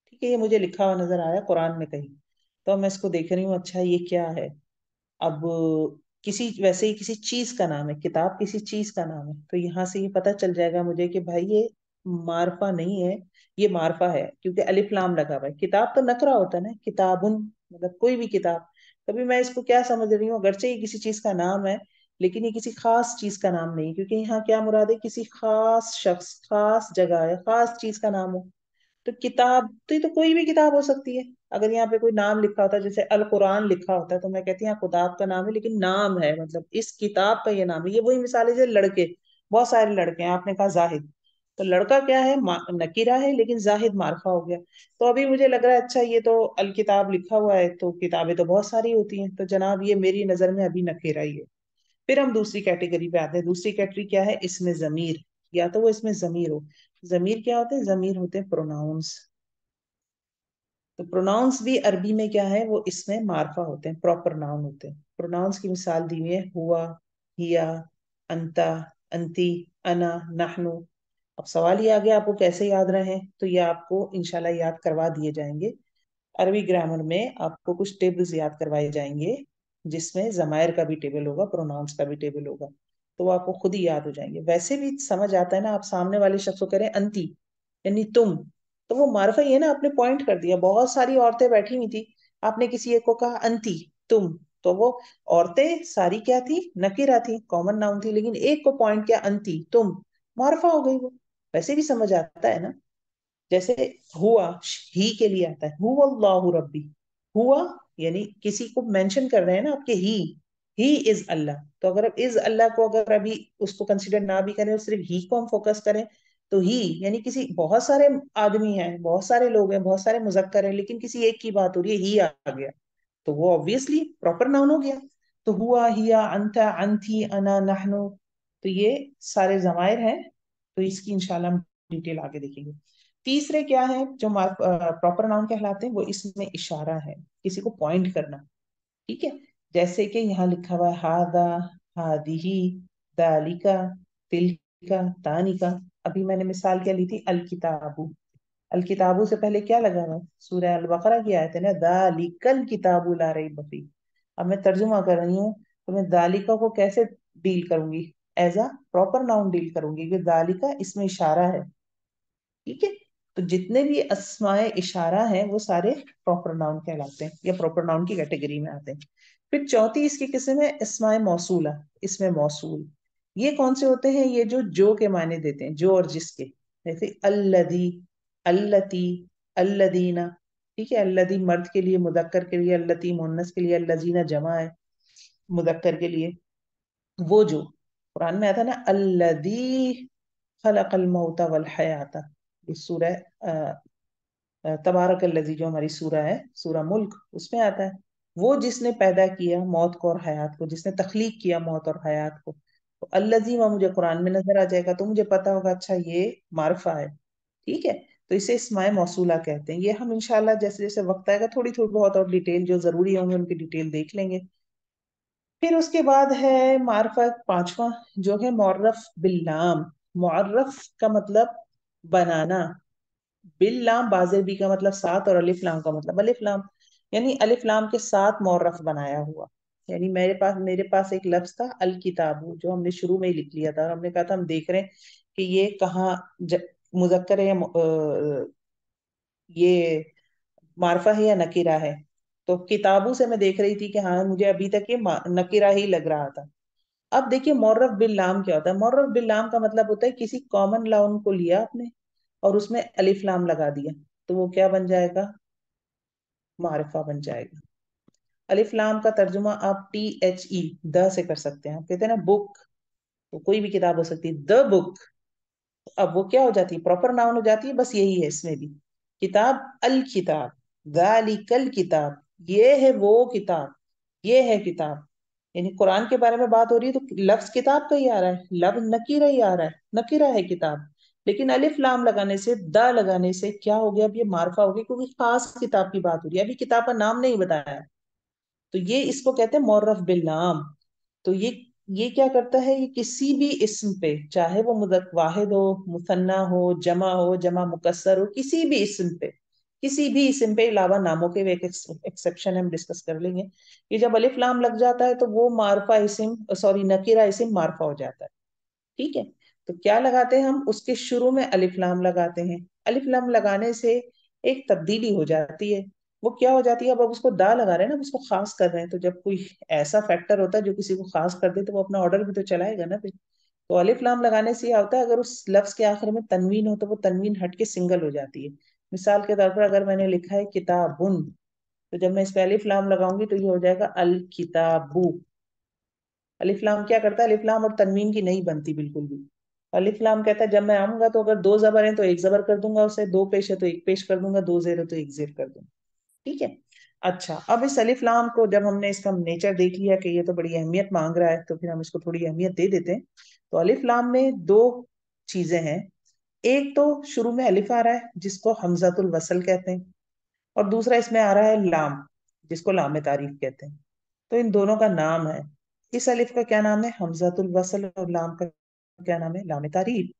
ठीक है, ये मुझे लिखा हुआ नजर आया कुरान में कहीं। तो मैं इसको देख रही हूँ, अच्छा ये क्या है? अब किसी, वैसे ही किसी चीज का नाम है, किताब किसी चीज का नाम है, तो यहाँ से ये पता चल जाएगा मुझे कि भाई ये मारफा नहीं है, ये मारफा है, क्योंकि अलिफ लाम लगा हुआ है। किताब तो नकरा होता है ना, किताबुन, मतलब कोई भी किताब। तभी मैं इसको क्या समझ रही हूँ, अगरचे ये किसी चीज का नाम है, लेकिन ये किसी खास चीज का नाम नहीं, क्योंकि यहाँ क्या मुराद है? किसी खास शख्स, खास जगह है, खास चीज का नाम हो। तो किताब तो ये तो कोई भी किताब हो सकती है। अगर यहाँ पे कोई नाम लिखा होता है, जैसे अल कुरान लिखा होता है, तो मैं कहती हूँ हाँ, खुदाब का नाम है, लेकिन नाम है, मतलब इस किताब का ये नाम है। ये वही मिसाल है, जैसे लड़के, बहुत सारे लड़के हैं, आपने कहा जाहिद, तो लड़का क्या है? नकीरा है, लेकिन जाहिद मार्फा हो गया। तो अभी मुझे लग रहा है, अच्छा ये तो अल किताब लिखा हुआ है, तो किताबें तो बहुत सारी होती हैं, तो जनाब ये मेरी नजर में अभी नकीरा ही है। फिर हम दूसरी कैटेगरी पे आते हैं। दूसरी कैटेगरी क्या है? इसमें जमीर, या तो वो इसमें जमीर हो। जमीर क्या होते हैं? जमीर होते हैं प्रोनाउंस। तो प्रोनाउंस भी अरबी में क्या है? वो इसमें मार्फा होते हैं, प्रॉपर नाउन होते हैं। प्रोनाउंस की मिसाल दी हुई है, हुआ, हिया, अंता, अंती, अना, नहनु। अब सवाल ये आ गया, आपको कैसे याद रहे? तो ये आपको इंशाल्लाह याद करवा दिए जाएंगे। अरबी ग्रामर में आपको कुछ टेबल्स याद करवाए जाएंगे, जिसमें जमायर का भी टेबल होगा, प्रोनाउंस का भी टेबल होगा। तो वो आपको खुद ही याद हो जाएंगे। वैसे भी समझ आता है ना, आप सामने वाले शख्स को कह रहे हैं अंती, यानी तुम, तो वो मार्फा ही है ना, आपने पॉइंट कर दिया। बहुत सारी औरतें बैठी हुई थी, आपने किसी एक को कहा अंती, तुम, तो वो औरतें सारी क्या थी? नकीरा थी, कॉमन नाउन थी, लेकिन एक को पॉइंट किया, अंती, तुम, मार्फा हो गई वो। वैसे भी समझ आता है ना। जैसे हुआ, ही के लिए आता है, हुआ अल्लाह रब्बी। हुआ यानी किसी को मेंशन कर रहे हैं ना आपके, ही इज अल्लाह। तो अगर अब इज अल्लाह को अगर अभी उसको कंसिडर ना भी करें और सिर्फ ही को हम फोकस करें, तो ही यानी किसी, बहुत सारे आदमी हैं, बहुत सारे लोग हैं, बहुत सारे मुजक्कर हैं, लेकिन किसी एक की बात हो रही है, ही आ गया, तो वो ऑब्वियसली प्रॉपर नाउन हो गया। तो हुआ, हिया, अंता, अंथी, अना, नहनु, तो ये सारे जमायर हैं। तो इसकी इंशाल्लाह हम डिटेल आगे देखेंगे। तीसरे क्या है जो प्रॉपर नाउन कहलाते हैं? वो इसमें इशारा है, किसी को पॉइंट करना। ठीक है। जैसे कि यहाँ लिखा हुआ है, हादा, हादिही, दालिका, तिलका, तानिका। अभी मैंने मिसाल क्या ली थी? अल किताबू। अल किताबू से पहले क्या लगा हुआ है? सूरह अल बकरा की आयत है ना, दालिकल किताबु ला रैब फीह। अब मैं तर्जुमा कर रही हूँ, तो मैं दालिका को कैसे डील करूंगी? As a proper noun deal करूंगी, क्योंकि दालिका इसमें इशारा है। ठीक है, तो जितने भी अस्माए इशारा हैं वो सारे प्रॉपर नाउन कहलाते हैं या प्रॉपर नाउन की कैटेगरी में आते हैं। फिर चौथी इसकी किस्म है अस्माए मौसूला, इसमें मौसूल। ये कौन से होते हैं? ये जो के मायने देते हैं, जो और जिसके। जैसे अल्लदी, अल्लती, अल्लदीना। ठीक है, अल्लदी मर्द के लिए, मुदक्कर के लिए, अल्लती मुन्नस के लिए, अल्लजीना जमा है मुदक्कर के लिए। वो जो कुरान में आता है ना, अल्लदी खलकल मौता वल हयाता, इस सूरह तबारकल्लज़ी जो हमारी सूरह है, सूरह मुल्क, उसमें आता है। वो जिसने पैदा किया मौत को और हयात को, जिसने तख्लीक किया मौत और हयात को। तो अल्लज़ी वहां मुझे कुरान में नजर आ जाएगा तो मुझे पता होगा अच्छा ये मारफा है। ठीक है, तो इसे इस्माए मौसूला कहते हैं। ये हम इंशाल्लाह जैसे जैसे वक्त आएगा थोड़ी थोड़ी बहुत और डिटेल जो जरूरी होंगे उनकी डिटेल देख लेंगे। फिर उसके बाद है मार्फा पांचवा, जो है मुअर्रफ बिल्लाम। मुअर्रफ का मतलब बनाना, बिल लाम बाजे बी का मतलब साथ, और अलिफ लाम का मतलब अलिफ लाम, यानी अलिफ लाम के साथ मुअर्रफ बनाया हुआ। यानी मेरे पास एक लफ्ज था अल किताबु, जो हमने शुरू में ही लिख लिया था, और हमने कहा था हम देख रहे हैं कि ये कहाँ मुजक्कर है या ये मारफा है या नकीरा है। तो किताबू से मैं देख रही थी कि हाँ मुझे अभी तक ये नकीरा ही लग रहा था। अब देखिए मौर्रफ बिल लाम क्या होता है? मौर्रफ बिल लाम का मतलब होता है किसी कॉमन लाउन को लिया आपने और उसमें अलिफ लाम लगा दिया, तो वो क्या बन जाएगा? मारिफा बन जाएगा। अलिफ लाम का तर्जुमा आप THE द से कर सकते हैं। आप कहते हैं ना बुक, तो कोई भी किताब हो सकती है, द बुक। अब वो क्या हो जाती है? प्रॉपर नाउन हो जाती है। बस यही है इसमें भी। किताब, अल किताब, जालिकल किताब, ये है वो किताब, ये है किताब। यानी कुरान के बारे में बात हो रही है तो लफ्ज किताब का ही आ रहा है, लफ्ज नकीरा ही आ रहा है, नकीरा है किताब। लेकिन अलिफ लाम लगाने से, द लगाने से क्या हो गया? अब ये मार्फा हो गया, क्योंकि खास किताब की बात हो रही है, अभी किताब का नाम नहीं बताया। तो ये इसको कहते हैं मौर्रफ बिल नाम। तो ये क्या करता है? ये किसी भी इस्म पे, चाहे वो मुदक वाहिद हो, मुसन्ना हो, जमा मुकस्सर हो, किसी भी इस्म पे, किसी भी इस्म पे अलावा नामों के एक एक्सेप्शन हम डिस्कस कर लेंगे। ये जब अलिफ लाम लग जाता है तो वो मारफा इस्म, सॉरी नकीरा इस्म मारफा हो जाता है। ठीक है, तो क्या लगाते हैं हम? उसके शुरू में अलिफ लाम लगाते हैं। अलिफ लाम लगाने से एक तब्दीली हो जाती है। वो क्या हो जाती है? अब उसको दा लगा रहे हैं ना, अब उसको खास कर रहे हैं, तो जब कोई ऐसा फैक्टर होता है जो किसी को खास कर दे तो वो अपना ऑर्डर भी तो चलाएगा ना फिर। तो अलिफ लाम लगाने से यह होता है, अगर उस लफ्ज के आखिर में तनवीन हो तो वो तनवीन हट के सिंगल हो जाती है। मिसाल के तौर पर अगर मैंने लिखा है किताबुन, तो जब मैं इस पे अलिफ लाम लगाऊंगी तो ये हो जाएगा अल किताबू। अलिफ लाम क्या करता है? अलिफ लाम और तनवीन की नहीं बनती बिल्कुल भी। अलिफ लाम कहता है जब मैं आऊंगा तो अगर दो जबर हैं तो एक जबर कर दूंगा, उसे दो पेश है तो एक पेश कर दूंगा, दो जेर है तो एक जेर कर दूंगा। ठीक है। अच्छा, अब इस अलिफ लाम को जब हमने इसका नेचर देख लिया कि ये तो बड़ी अहमियत मांग रहा है, तो फिर हम इसको थोड़ी अहमियत दे देते हैं। तो अलिफ लाम में दो चीजें हैं। एक तो शुरू में अलिफ आ रहा है जिसको हमजातुल वसल कहते हैं, और दूसरा इसमें आ रहा है लाम, जिसको लाम तारीफ कहते हैं। तो इन दोनों का नाम है, इस अलिफ का क्या नाम है? हमजातुल वसल, और लाम का क्या नाम है? लाम तारीफ।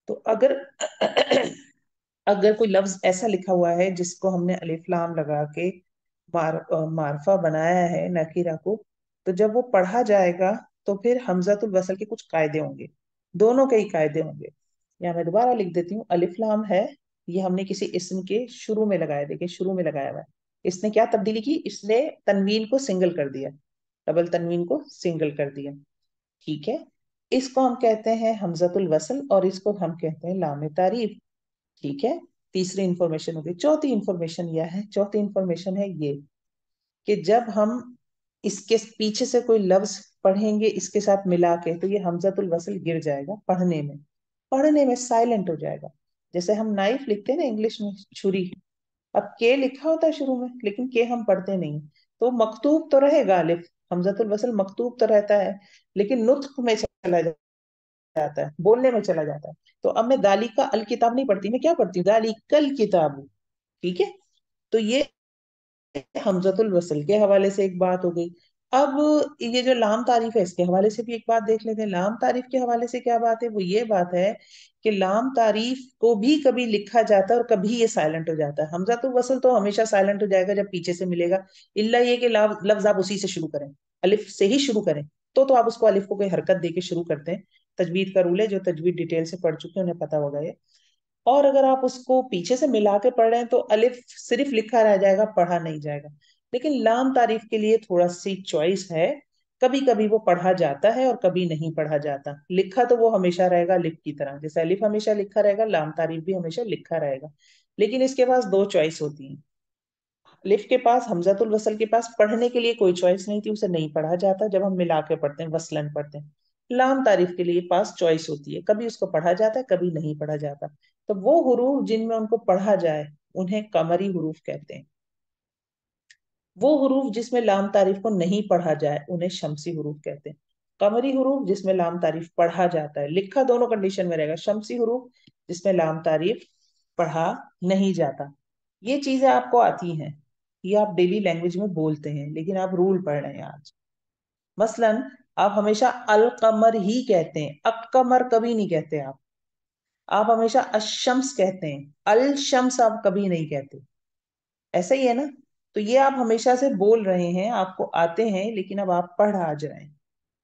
तो अगर अगर कोई लफ्ज ऐसा लिखा हुआ है जिसको हमने अलिफ लाम लगा के मारफा बनाया है नकीरा को, तो जब वो पढ़ा जाएगा तो फिर हमजातुल वसल के कुछ कायदे होंगे, दोनों के ही कायदे होंगे। या मैं दोबारा लिख देती हूँ, अलिफ लाम है, ये हमने किसी इस्म के शुरू में लगाया, देखिए शुरू में लगाया हुआ है। इसने क्या तब्दीली की? इसने तनवीन को सिंगल कर दिया, डबल तनवीन को सिंगल कर दिया। ठीक है, इसको हम कहते हैं हमजतुल वसल, और इसको हम कहते हैं लाम तारीफ। ठीक है, तीसरी इंफॉर्मेशन हो गई। चौथी इंफॉर्मेशन यह है, चौथी इंफॉर्मेशन है ये कि जब हम इसके पीछे से कोई लफ्ज पढ़ेंगे इसके साथ मिला के, तो ये हमजतुल वसल गिर जाएगा पढ़ने में, पढ़ने में साइलेंट हो जाएगा। जैसे हम नाइफ लिखते हैं ना इंग्लिश में, छुरी, अब के लिखा होता है शुरू में लेकिन के हम पढ़ते नहीं, तो मकतूब तो रहेगा अलिफ, हमजतुल वसल मकतूब तो रहता है, लेकिन नुत्क में चला जाता है, बोलने में चला जाता है। तो अब मैं दाली का अल किताब नहीं पढ़ती, मैं क्या पढ़ती हूँ? दाली कल किताब। ठीक है, तो ये हमजतुल वसल के हवाले से एक बात हो गई। अब ये जो लाम तारीफ है इसके हवाले से भी एक बात देख लेते हैं। लाम तारीफ के हवाले से क्या बात है, वो ये बात है कि लाम तारीफ को भी कभी लिखा जाता है और कभी ये साइलेंट हो जाता है। हमजा तो वसल तो हमेशा साइलेंट हो जाएगा जब पीछे से मिलेगा, इल्ला ये कि लफ्ज आप उसी से शुरू करें, अलिफ से ही शुरू करें, तो आप उसको अलिफ को कोई हरकत दे के शुरू करते हैं। तजवीद का रूल है, जो तजवीद डिटेल से पढ़ चुके हैं उन्हें पता होगा ये। और अगर आप उसको पीछे से मिला के पढ़ रहे हैं तो अलिफ सिर्फ लिखा रह जाएगा, पढ़ा नहीं जाएगा। लेकिन लाम तारीफ के लिए थोड़ा सी चॉइस है, कभी कभी वो पढ़ा जाता है और कभी नहीं पढ़ा जाता। लिखा तो वो हमेशा रहेगा अलिफ की तरह, जैसे अलिफ हमेशा लिखा रहेगा, लाम तारीफ भी हमेशा लिखा रहेगा। लेकिन इसके पास दो चॉइस होती है। अलिफ के पास, हमजातुल वसल के पास पढ़ने के लिए कोई चॉइस नहीं थी, उसे नहीं पढ़ा जाता जब हम मिला के पढ़ते हैं, वसलन पढ़ते हैं। लाम तारीफ के लिए पास चॉइस होती है, कभी उसको पढ़ा जाता है कभी नहीं पढ़ा जाता। तो वो हुरूफ जिनमें उनको पढ़ा जाए उन्हें कमरी हुरूफ कहते हैं। वो हुरूफ जिसमें लाम तारीफ को नहीं पढ़ा जाए उन्हें शमसी हुरूफ कहते हैं। कमरी हुरूफ जिसमें लाम तारीफ पढ़ा जाता है, लिखा दोनों कंडीशन में रहेगा। शमसी हुरूफ जिसमें लाम तारीफ पढ़ा नहीं जाता। ये चीजें आपको आती हैं, ये आप डेली लैंग्वेज में बोलते हैं, लेकिन आप रूल पढ़ रहे हैं आज। मसलन आप हमेशा अल कमर ही कहते हैं, अक कमर कभी नहीं कहते आप हमेशा अशम्स कहते हैं, अल शम्स आप कभी नहीं कहते। ऐसा ही है ना। तो ये आप हमेशा से बोल रहे हैं, आपको आते हैं, लेकिन अब आप पढ़ आज रहे हैं।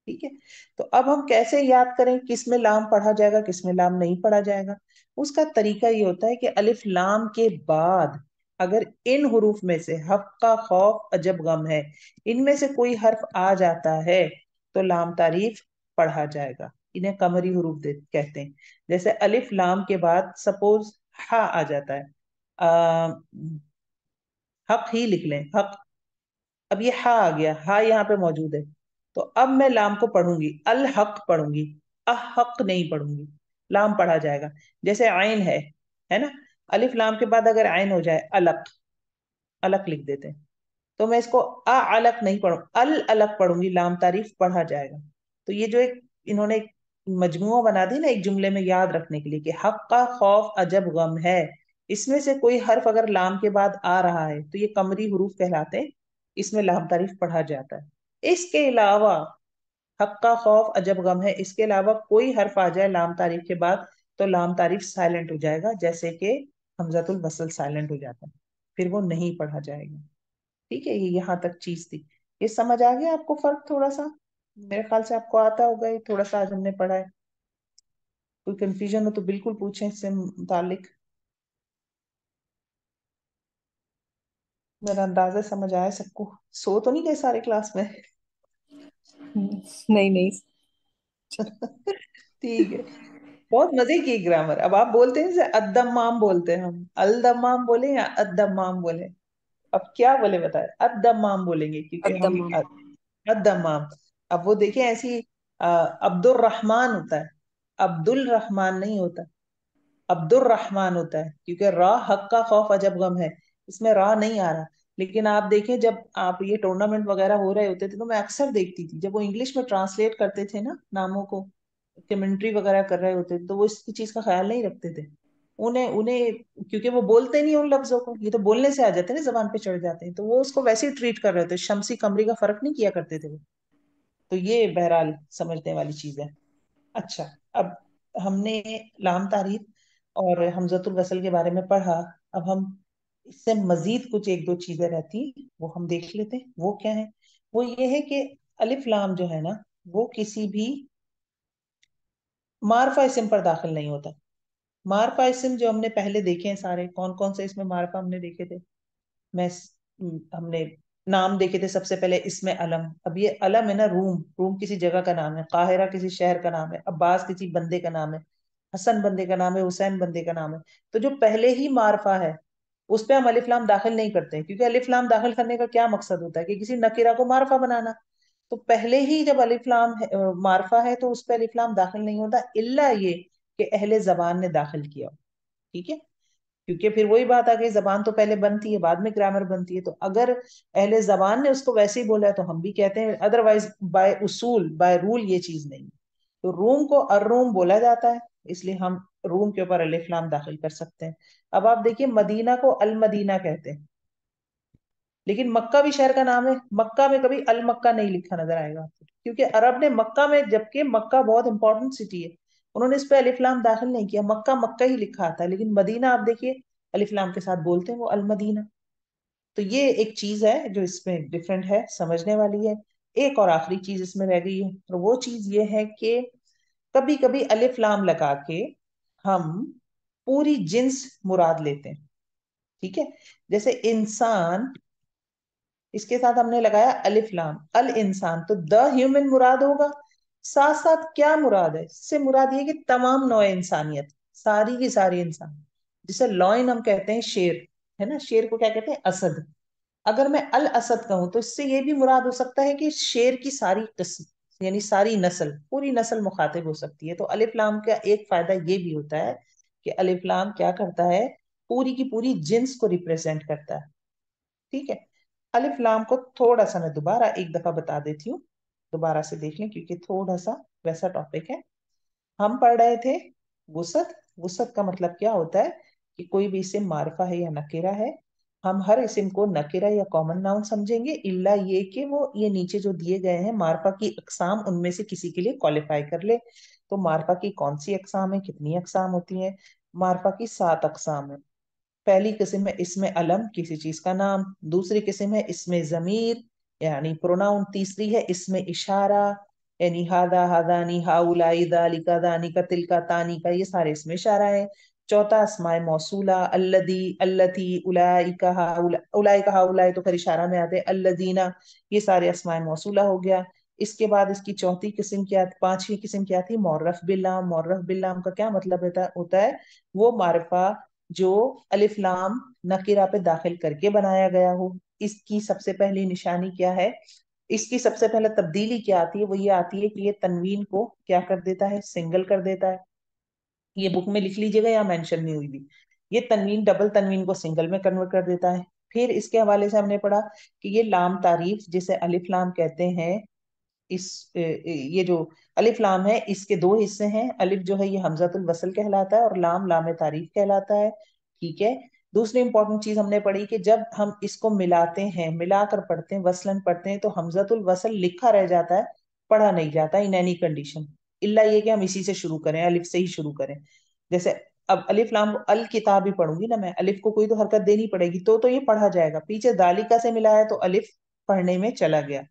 ठीक है। तो अब हम कैसे याद करें किस में लाम पढ़ा जाएगा किस में लाम नहीं पढ़ा जाएगा। उसका तरीका ये होता है कि अलिफ लाम के बाद अगर इन हुरूफ में से हक्का खौफ अजब गम है, इनमें से कोई हर्फ आ जाता है तो लाम तारीफ पढ़ा जाएगा। इन्हें कमरी हुरूफ कहते हैं। जैसे अलिफ लाम के बाद सपोज हा आ जाता है, आ, हक ही लिख लें, हक। अब ये हा आ गया, हा यहाँ पे मौजूद है, तो अब मैं लाम को पढ़ूंगी, अल हक पढ़ूंगी, अहक नहीं पढ़ूंगी, लाम पढ़ा जाएगा। जैसे आइन है ना, अलिफ लाम के बाद अगर आइन हो जाए, अलक, अलक लिख देते हैं, तो मैं इसको अ अलक नहीं पढ़ू, अल अलक पढ़ूंगी, लाम तारीफ पढ़ा जाएगा। तो ये जो एक इन्होंने एक मजमुआ बना दी ना एक जुमले में याद रखने के लिए कि हक का खौफ अजब गम है, इसमें से कोई हर्फ अगर लाम के बाद आ रहा है तो ये कमरी हुरूफ कहलाते हैं, इसमें लाम तारीफ पढ़ा जाता है। इसके अलावा हक का खौफ अजब गम है, इसके अलावा कोई हर्फ आ जाए लाम तारीफ के बाद तो लाम तारीफ साइलेंट हो जाएगा, जैसे कि हमजतुल वसल साइलेंट हो जाता है, फिर वो नहीं पढ़ा जाएगा। ठीक है, ये यहाँ तक चीज थी। ये समझ आ गया आपको फर्क थोड़ा सा? मेरे ख्याल से आपको आता होगा ये थोड़ा सा, आज हमने पढ़ा है। कोई कंफ्यूजन हो तो बिल्कुल पूछें इससे मुतालिक। मेरा अंदाजा समझ आया सबको? सो तो नहीं गए सारे क्लास में? नहीं नहीं। ठीक है। बहुत मजे की ग्रामर। अब आप बोलते हैं जैसे अद्दमाम बोलते हैं, हम अल्दमाम बोले या अद्दमाम बोले? अब क्या बोले बताए? अद्दमाम बोलेंगे क्योंकि हम अद्दमाम। अद्दमाम। अब वो देखिए ऐसी अब्दुल रहमान होता है, अब्दुल रहमान नहीं होता, अब्दुल रहमान होता है, क्योंकि रा हक का खौफ अजब गम है, इसमें रा नहीं आ रहा। लेकिन आप देखें जब आप ये टूर्नामेंट वगैरह हो रहे होते थे तो मैं अक्सर देखती थी जब वो इंग्लिश में ट्रांसलेट करते थे ना नामों को, कमेंट्री वगैरह कर रहे होते थे, तो वो इसकी चीज का ख्याल नहीं रखते थे। उन्हें उन्हें क्योंकि वो बोलते नहीं उन लफ्जों को, ये तो बोलने से आ जाते हैं ना, जबान पे चढ़ जाते हैं, तो वो उसको वैसे ही ट्रीट कर रहे थे, शमसी कमरी का फर्क नहीं किया करते थे वो। तो ये बहरहाल समझने वाली चीज है। अच्छा, अब हमने लाम तारीफ और हमजतुल वसल के बारे में पढ़ा। अब हम इससे मजीद कुछ एक दो चीजें रहती वो हम देख लेते हैं, वो क्या है? वो ये है कि अलिफ लाम जो है ना, वो किसी भी मारफा इस्म पर दाखिल नहीं होता। मारफा इस्म जो हमने पहले देखे हैं सारे, कौन कौन से इसमें मारफा हमने देखे थे? हमने नाम देखे थे सबसे पहले इसमें अलम। अब ये अलम है ना, रूम, रूम किसी जगह का नाम है, काहिरा किसी शहर का नाम है, अब्बास किसी बंदे का नाम है, हसन बंदे का नाम है, हुसैन बंदे का नाम है। तो जो पहले ही मारफा है उस पे हम अलिफ लाम दाखिल नहीं करते हैं, क्योंकि अलिफ लाम दाखिल करने का क्या मकसद होता है कि किसी नकीरा को मारफा बनाना। तो पहले ही जब अलिफ लाम मारफा है तो उस पे अलिफ लाम दाखिल नहीं होता, इल्ला ये कि अहले जबान ने दाखिल किया हो। ठीक है। क्योंकि फिर वही बात आ गई, जबान तो पहले बनती है बाद में ग्रामर बनती है, तो अगर अहले जबान ने उसको वैसे ही बोला है तो हम भी कहते हैं, अदरवाइज बाय उसूल बाय रूल ये चीज नहीं। तो रूम को अर्रूम बोला जाता है, इसलिए हम रूम के ऊपर अलिफ लाम दाखिल कर सकते हैं। अब आप देखिए, मदीना को अल मदीना कहते हैं, लेकिन मक्का भी शहर का नाम है, मक्का में कभी अल मक्का नहीं लिखा नजर आएगा आपको, क्योंकि अरब ने मक्का में, जबकि मक्का बहुत इंपॉर्टेंट सिटी है, उन्होंने इस पे अलिफ लाम दाखिल नहीं किया, मक्का मक्का ही लिखा आता है। लेकिन मदीना आप देखिए अलिफ लाम के साथ बोलते हैं, वो अल मदीना। तो ये एक चीज है जो इसमें डिफरेंट है, समझने वाली है। एक और आखिरी चीज इसमें रह गई है, और वो चीज ये है कि कभी कभी अलिफ लाम लगा के हम पूरी जिन्स मुराद लेते हैं। ठीक है, जैसे इंसान, इसके साथ हमने लगाया अलिफ लाम, अल इंसान, तो द ह्यूमन मुराद होगा। साथ साथ क्या मुराद है इससे? मुराद ये कि तमाम नौ इंसानियत, सारी की सारी इंसान। जिसे लॉयन हम कहते हैं शेर, है ना, शेर को क्या कहते हैं? असद। अगर मैं अल असद कहूं तो इससे ये भी मुराद हो सकता है कि शेर की सारी किस्म, यानी सारी नस्ल, पूरी नस्ल मुखातिब हो सकती है। तो अलिफ लाम का एक फायदा ये भी होता है कि अलिफ लाम क्या करता है, पूरी की पूरी जिन्स को रिप्रेजेंट करता है। ठीक है, अलिफ लाम को थोड़ा सा मैं दोबारा एक दफा बता देती हूँ, दोबारा से देख लें, क्योंकि थोड़ा सा वैसा टॉपिक है। हम पढ़ रहे थे वुसत। वुसत का मतलब क्या होता है कि कोई भी इस्म मारिफा है या नकेरा है, हम हर इस्म को नकेरा या कॉमन नाउन समझेंगे, इल्ला ये कि वो ये नीचे जो दिए गए हैं मारिफा की अकसाम, उनमें से किसी के लिए क्वालिफाई कर ले। तो मारिफा की कौन सी अकसाम है, कितनी अकसाम होती है? मारिफा की 7 अकसाम है। पहली किस्म है इसमें अलम, किसी चीज का नाम। दूसरी किस्म है इसमें जमीर, यानी प्रोनाउन। तीसरी है इसमें इशारा, यानी हादा, हादानी, हाउलाई, दालिका, दानिका, तिलका, तानिका, ये सारे इसमें इशारा है। चौथा अस्माए मौसूला, अल्लदी, अल्लती, उलाइका, उलाइका, हाउलाई तो खैर इशारा में आते हैं, अल्लदीना, ये सारे अस्माए मौसूला हो गया। इसके बाद इसकी चौथी किस्म क्या, पांचवी किस्म क्या थी? मौरफ बिल्लाम। मौरफ बिल्लाम का क्या मतलब होता है? वो मारिफा जो अलिफ लाम नकीरा पे दाखिल करके बनाया गया हो। इसकी सबसे पहली निशानी क्या है, इसकी सबसे पहले तब्दीली क्या आती है? वो ये आती है कि ये तनवीन को क्या कर देता है? सिंगल कर देता है। ये बुक में लिख लीजिएगा, या मेंशन नहीं हुई भी, ये तनवीन डबल तनवीन को सिंगल में कन्वर्ट कर देता है। फिर इसके हवाले से हमने पढ़ा कि ये लाम तारीफ, जिसे अलिफ लाम कहते हैं, ये जो अलिफ लाम है इसके दो हिस्से हैं। अलिफ जो है ये हमजतुल वसल कहलाता है, और लाम लाम तारीफ कहलाता है। ठीक है, दूसरी इंपॉर्टेंट चीज हमने पढ़ी कि जब हम इसको मिलाते हैं, मिलाकर पढ़ते हैं, वसलन पढ़ते हैं, तो हमजतुल वसल लिखा रह जाता है, पढ़ा नहीं जाता इन एनी कंडीशन, इल्ला ये कि हम इसी से शुरू करें, अलिफ से ही शुरू करें। जैसे अब अलिफ लाम को अल किताब ही पढ़ूंगी ना मैं, अलिफ को कोई तो हरकत देनी पड़ेगी, तो ये पढ़ा जाएगा। पीछे दालिका से मिला है तो अलिफ पढ़ने में चला गया।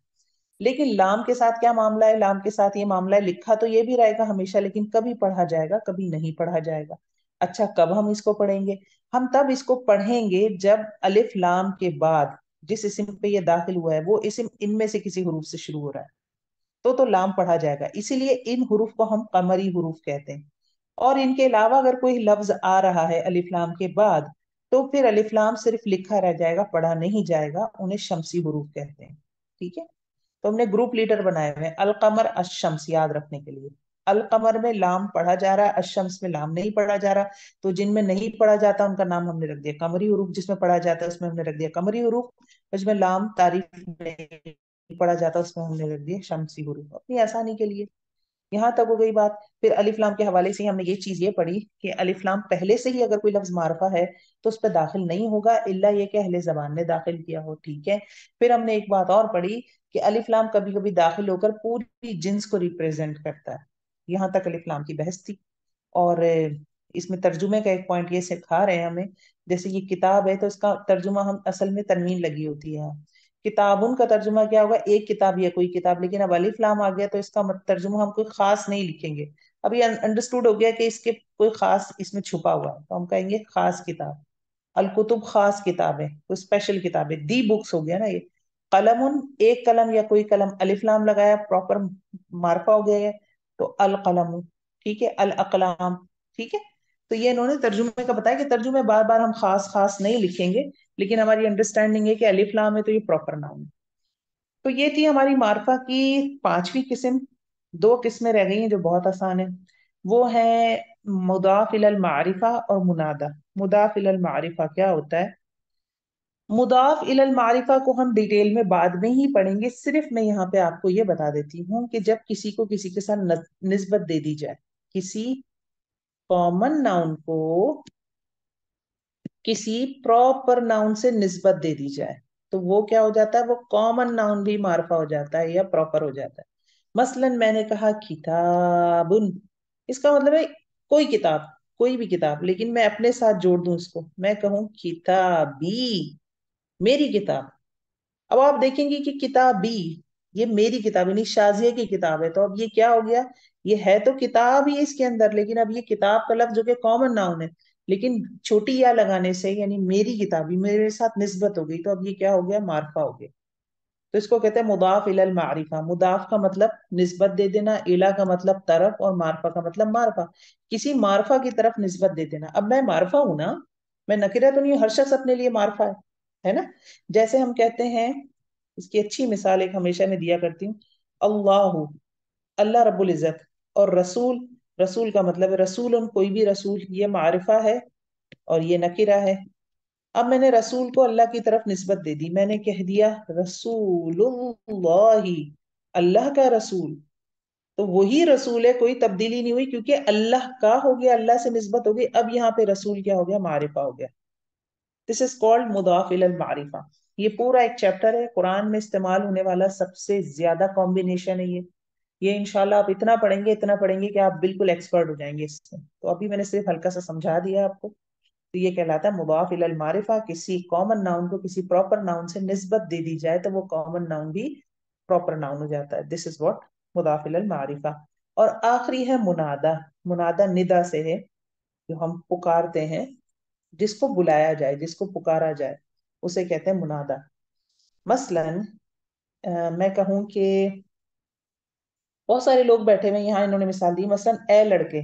लेकिन लाम के साथ क्या मामला है? लाम के साथ ये मामला है, लिखा तो ये भी रहेगा हमेशा, लेकिन कभी पढ़ा जाएगा, कभी नहीं पढ़ा जाएगा। अच्छा, कब हम इसको पढ़ेंगे? हम तब इसको पढ़ेंगे जब अलिफ लाम के बाद जिस इस्म पे ये दाखिल हुआ है वो इस्म इनमें से किसी हुरूफ से शुरू हो रहा है, तो लाम पढ़ा जाएगा। इसीलिए इन हुरूफ को हम कमरी हुरूफ कहते हैं। और इनके अलावा अगर कोई लफ्ज आ रहा है अलिफ लाम के बाद, तो फिर अलिफ लाम सिर्फ लिखा रह जाएगा, पढ़ा नहीं जाएगा, उन्हें शमसी हुरूफ कहते हैं। ठीक है, तो हमने ग्रुप लीडर बनाए हुए हैं, अलकमर अशम्स, याद रखने के लिए। अलकमर में लाम पढ़ा जा रहा है, अशम्स में लाम नहीं पढ़ा जा रहा। तो जिनमें नहीं पढ़ा जाता उनका नाम हमने रख दिया कमरी हुरूफ, जिसमें पढ़ा जाता है उसमें हमने रख दिया कमरी हुरूफ, जिसमें लाम तारीफ नहीं पढ़ा जाता उसमें हमने रख दिया शमसी हुरूफ, अपनी आसानी के लिए। यहाँ तक हो गई बात। फिर अलिफ लाम के हवाले से ही हमने ये चीज ये पढ़ी कि अलिफ लाम पहले से ही अगर कोई लफ्ज मारफा है तो उस पर दाखिल नहीं होगा, इल्ला ये कि अहले जबान ने दाखिल किया हो। ठीक है, फिर हमने एक बात और पढ़ी कि अलिफ लाम कभी कभी दाखिल होकर पूरी जिन्स को रिप्रेजेंट करता है। यहाँ तक अलिफ लाम की बहस थी। और इसमें तर्जुमे का एक पॉइंट ये सिखा रहे हैं हमें, जैसे ये किताब है तो इसका तर्जुमा हम असल में तनवीन लगी होती है, किताबुन का तर्जुमा क्या होगा? एक किताब या कोई किताब। लेकिन अब अलिफ लाम आ गया तो इसका तर्जुमा हम कोई खास नहीं लिखेंगे। अब ये अंडरस्टूड हो गया कि इसके कोई खास इसमें छुपा हुआ है, तो हम कहेंगे खास किताब। अल कुतुब खास किताबें, कोई स्पेशल किताबें, दी बुक्स हो गया ना ये। कलमुन, एक कलम या कोई कलम, अलिफ लाम लगाया, प्रॉपर मार्फा हो गया है, तो अल कलम। ठीक है, अल अकलाम। ठीक है, तो ये इन्होंने तर्जुमे का बताया कि तर्जुमे बार बार हम खास खास नहीं लिखेंगे, लेकिन हमारी अंडरस्टैंडिंग है कि अलिफ लाम है तो ये प्रॉपर नाउन है। तो ये थी हमारी मार्फा की पांचवी किस्म। दो किस्में रह गई हैं जो बहुत आसान है, वो है मुदाफ इलल मारिफा और मुनादा। मुदाफ इलल मारिफा क्या होता है? मुदाफ इलल मारिफा को हम डिटेल में बाद में ही पढ़ेंगे, सिर्फ मैं यहाँ पे आपको ये बता देती हूँ कि जब किसी को किसी के साथ निस्बत दे दी जाए, किसी कॉमन नाउन को किसी प्रॉपर नाउन से निस्बत दे दी जाए, तो वो क्या हो जाता है, वो कॉमन नाउन भी मार्फा हो जाता है या प्रॉपर हो जाता है। मसलन मैंने कहा किताबुन, इसका मतलब है कोई किताब, कोई भी किताब, लेकिन मैं अपने साथ जोड़ दूं इसको, मैं कहूं किताबी, मेरी किताब। अब आप देखेंगे कि किताबी, ये मेरी किताब यानी शाजिया की किताब है, तो अब ये क्या हो गया, ये है तो किताब ही इसके अंदर, लेकिन अब ये किताब का लफ्ज जो कि कॉमन नाउन है, लेकिन छोटी या लगाने से यानी मेरी किताबी मेरे साथ निस्बत हो गई, तो अब ये क्या हो गया, मार्फा हो गया। तो इसको कहते हैं मुदाफ इलल मारिफा। मुदाफ का मतलब निस्बत दे देना, इला का मतलब तरफ, और मारफा का मतलब मारफा, किसी मारफा की तरफ निस्बत दे देना। अब मैं मारफा हूं ना, मैं नकिरा तो नहीं हूं, हर शख्स अपने लिए मारफा है ना। जैसे हम कहते हैं, इसकी अच्छी मिसाल एक हमेशा मैं दिया करती हूँ, अल्लाह, अल्लाह रब्बुल इज्जत, और रसूल, रसूल का मतलब है रसूल, कोई भी रसूल, ये मारिफा है और ये नकिरा है। अब मैंने रसूल को अल्लाह की तरफ निस्बत दे दी, मैंने कह दिया रसूलुल्लाही, अल्लाह का रसूल। तो वही रसूल है, कोई तब्दीली नहीं हुई, क्योंकि अल्लाह का हो गया, अल्लाह से निस्बत हो गई। अब यहाँ पे रसूल क्या हो गया, मारिफा हो गया। दिस इज कॉल्ड मुदाफ इलल मारिफा। ये पूरा एक चैप्टर है, कुरान में इस्तेमाल होने वाला सबसे ज्यादा कॉम्बिनेशन है ये इंशाल्लाह आप इतना पढ़ेंगे, इतना पढ़ेंगे कि आप बिल्कुल एक्सपर्ट हो जाएंगे इससे। तो अभी मैंने सिर्फ हल्का सा समझा दिया आपको। तो ये कहलाता है मुदाफ इलल मारिफा, किसी कॉमन नाउन को किसी प्रॉपर नाउन से निस्बत दे दी जाए तो वो कॉमन नाउन भी प्रॉपर नाउन हो जाता है। दिस इज व्हाट मुदाफ इलल मारिफा। और आखिरी है मुनादा। मुनादा निदा से है, जो हम पुकारते हैं, जिसको बुलाया जाए, जिसको पुकारा जाए, उसे कहते हैं मुनादा। मसलन मैं कहूं कि बहुत सारे लोग बैठे हुए हैं यहाँ, इन्होंने मिसाल दी, मसलन ए लड़के,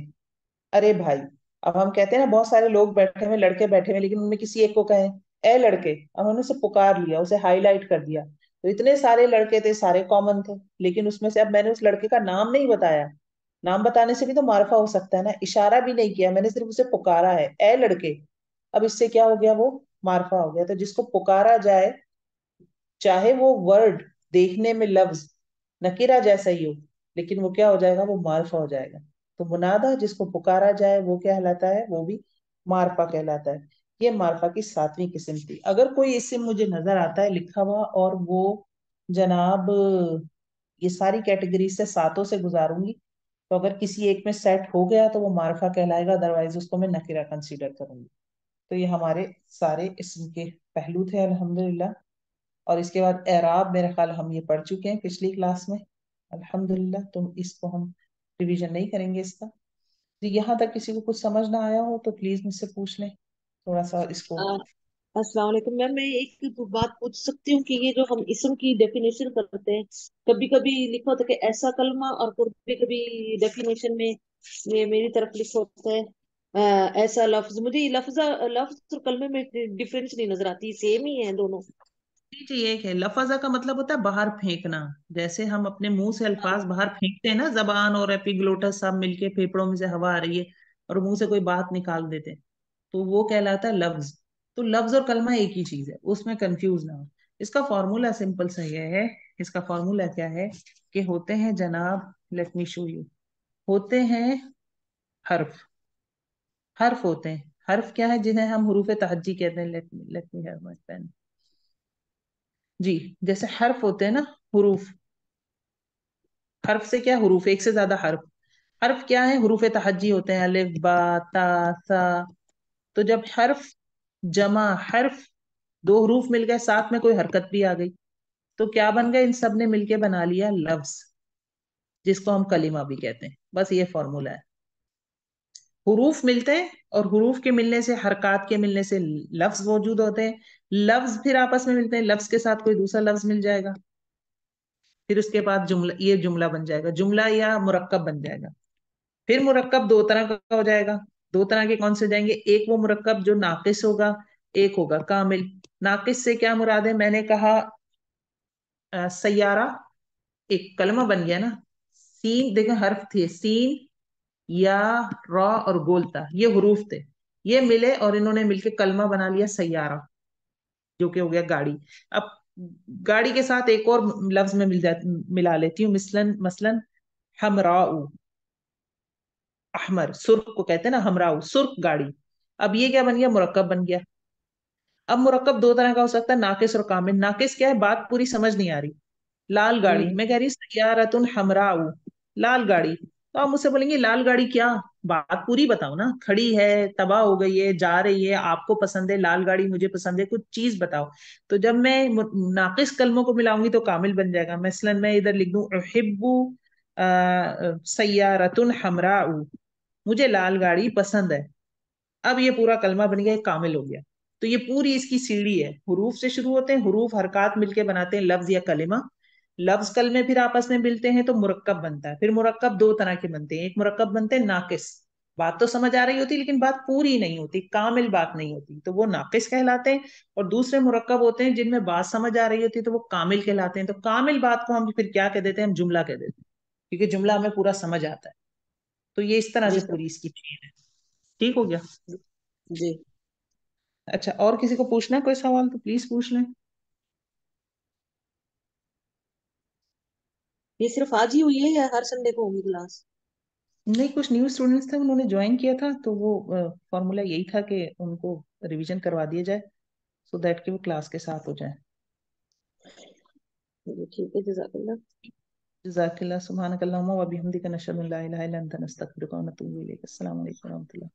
अरे भाई। अब हम कहते हैं ना, बहुत सारे लोग बैठे हुए, लड़के बैठे हुए, लेकिन उनमें किसी एक को कहें ए लड़के, अब हमने उसे पुकार लिया, उसे हाईलाइट कर दिया, तो इतने सारे लड़के थे, सारे कॉमन थे, लेकिन उसमें से अब मैंने उस लड़के का नाम नहीं बताया। नाम बताने से भी तो मार्फा हो सकता है ना, इशारा भी नहीं किया, मैंने सिर्फ उसे पुकारा है ए लड़के। अब इससे क्या हो गया, वो मार्फा हो गया। तो जिसको पुकारा जाए, चाहे वो वर्ड देखने में लफ्ज नकीरा जैसा ही हो, लेकिन वो क्या हो जाएगा, वो मार्फा हो जाएगा। तो मुनादा जिसको पुकारा जाए वो क्या कहलाता है, वो भी मार्फा कहलाता है। ये मार्फा की सातवीं किस्म थी। अगर कोई इससे मुझे नजर आता है लिखा हुआ, और वो जनाब ये सारी कैटेगरी से सातों से गुजारूंगी, तो अगर किसी एक में सेट हो गया तो वो मार्फा कहलाएगा, अदरवाइज उसको मैं नकीरा कंसीडर करूंगी। तो ये हमारे सारे इसम के पहलू थे अल्हम्दुलिल्लाह। और इसके बाद एराब मेरे ख्याल हम ये पढ़ चुके हैं पिछली क्लास में अल्हम्दुलिल्लाह, तो इसको हम रिवीजन नहीं करेंगे इसका। तो यहाँ तक किसी को कुछ समझ ना आया हो तो प्लीज मुझसे पूछ लें, थोड़ा सा इसको। अस्सलाम वालेकुम मैम, मैं एक बात पूछ सकती हूँ कि ये जो हम इसम की डेफिनेशन करते हैं, कभी कभी लिखा होता है कि ऐसा कलमा, और कभी कभी डेफिनेशन में ये मेरी तरफ लिखा होता है ऐसा लफ्ज। मुझे ये लफ्ज लफ्ज और कलमे में डिफरेंस नहीं नजर आती, सेम ही है दोनों। जी एक है, लफजा का मतलब होता है बाहर फेंकना। जैसे हम अपने मुंह से अल्फाज बाहर फेंकते हैं ना, जबान और एपिग्लोटस सब मिलके फेफड़ों में से हवा आ रही है और मुंह से कोई बात निकाल देते हैं, तो वो कहलाता है लफ्ज। तो लफ्ज और कलमा एक ही चीज है, उसमें कंफ्यूज ना हो। इसका फॉर्मूला सिंपल सा ये है, इसका फॉर्मूला क्या है कि होते हैं जनाब, लेट मी शो यू, होते हैं हर्फ। हर्फ होते हैं, हर्फ क्या है, जिन्हें हम हरूफ तहज्जी कहते हैं। Let me have my pen. जी, जैसे हर्फ होते हैं ना, हरूफ। हर्फ से क्या, हरूफ, एक से ज्यादा हर्फ। हर्फ क्या है, हरूफ तहज्जी होते हैं, अलिफ बा ता सा। तो जब हर्फ जमा हर्फ, दो हरूफ मिल गए, साथ में कोई हरकत भी आ गई, तो क्या बन गए, इन सब ने मिलके बना लिया लफ्ज, जिसको हम कलिमा भी कहते हैं। बस ये फॉर्मूला है। हुरूफ मिलते हैं, और हुरूफ के मिलने से, हरकत के मिलने से लफ्ज मौजूद होते हैं। लफ्ज फिर आपस में मिलते हैं, लफ्ज के साथ कोई दूसरा लफ्ज मिल जाएगा, फिर उसके बाद जुमला, ये जुमला बन जाएगा, जुमला या मुरक्कब बन जाएगा। फिर मुरक्कब दो तरह का हो जाएगा। दो तरह के कौन से हो जाएंगे, एक वो मुरक्कब जो नाकिस होगा, एक होगा कामिल। नाकिस से क्या मुराद है, मैंने कहा सैयारा, एक कलमा बन गया ना। सीन देखें, हर्फ थे, सीन या रॉ और गोलता, ये हुरूफ थे, ये मिले और इन्होंने मिलके कलमा बना लिया सैयारा, जो कि हो गया गाड़ी। अब गाड़ी के साथ एक और लफ्ज में मिला लेती हूँ, मसलन मसलन हमराऊ, अहमर, सुर्ख को कहते हैं ना हमराऊ, सुर्ख गाड़ी। अब ये क्या बन गया, मुरक्कब बन गया। अब मुरक्कब दो तरह का हो सकता है, नाकिस और कामिल। नाकिस क्या है, बात पूरी समझ नहीं आ रही। लाल गाड़ी, हम्म। मैं कह रही सय्यारतुन हमराउ, लाल गाड़ी, तो आप मुझसे बोलेंगे लाल गाड़ी क्या, बात पूरी बताओ ना, खड़ी है, तबाह हो गई है, जा रही है, आपको पसंद है लाल गाड़ी, मुझे पसंद है, कुछ चीज बताओ। तो जब मैं नाकिस कलमों को मिलाऊंगी तो कामिल बन जाएगा। मसलन मैं इधर लिख दूं उहिब्बु सय्यारतुन हमराउ, मुझे लाल गाड़ी पसंद है। अब ये पूरा कलमा बन गया, एक कामिल हो गया। तो ये पूरी इसकी सीढ़ी है, हुरूफ से शुरू होते हैं, हुरूफ हरकत मिलके बनाते हैं लफ्ज या कलिमा। लफ्ज कलमे फिर आपस में मिलते हैं तो मुरक्कब बनता है। फिर मुरक्कब दो तरह के बनते हैं, एक मुरक्कब बनते हैं नाकिस, बात तो समझ आ रही होती लेकिन बात पूरी नहीं होती, कामिल बात नहीं होती, तो वो नाकिस कहलाते हैं। और दूसरे मुरक्कब होते हैं जिनमें बात समझ आ रही होती है तो वो कामिल कहलाते हैं। तो कामिल बात को हम फिर क्या कह देते हैं, हम जुमला कह देते हैं, क्योंकि जुमला हमें पूरा समझ आता है। तो ये इस तरह जी से सर। पूरी इसकी चीज है। ठीक हो गया। जी। अच्छा, और किसी को पूछना है कोई सवाल तो प्लीज पूछ लें। ये सिर्फ आज ही हुई है या हर संडे को होगी क्लास? नहीं, कुछ न्यू स्टूडेंट्स थे, उन्होंने ज्वाइन किया था, तो वो फॉर्मूला यही था कि उनको रिवीजन करवा दिया जाए, सो दैट कि वो क्लास के साथ हो जाए। चलिए ठीक है, जज़ाकल्लाह। जज़ाकल्लाह, सुब्हानकल्लाहुम्मा व बिहम्दिका, नशहदु अन ला इलाहा इल्ला अंता, नस्तगफिरुका व नतूबु इलैक। अस्सलामु अलैकुम व रहमतुल्लाह।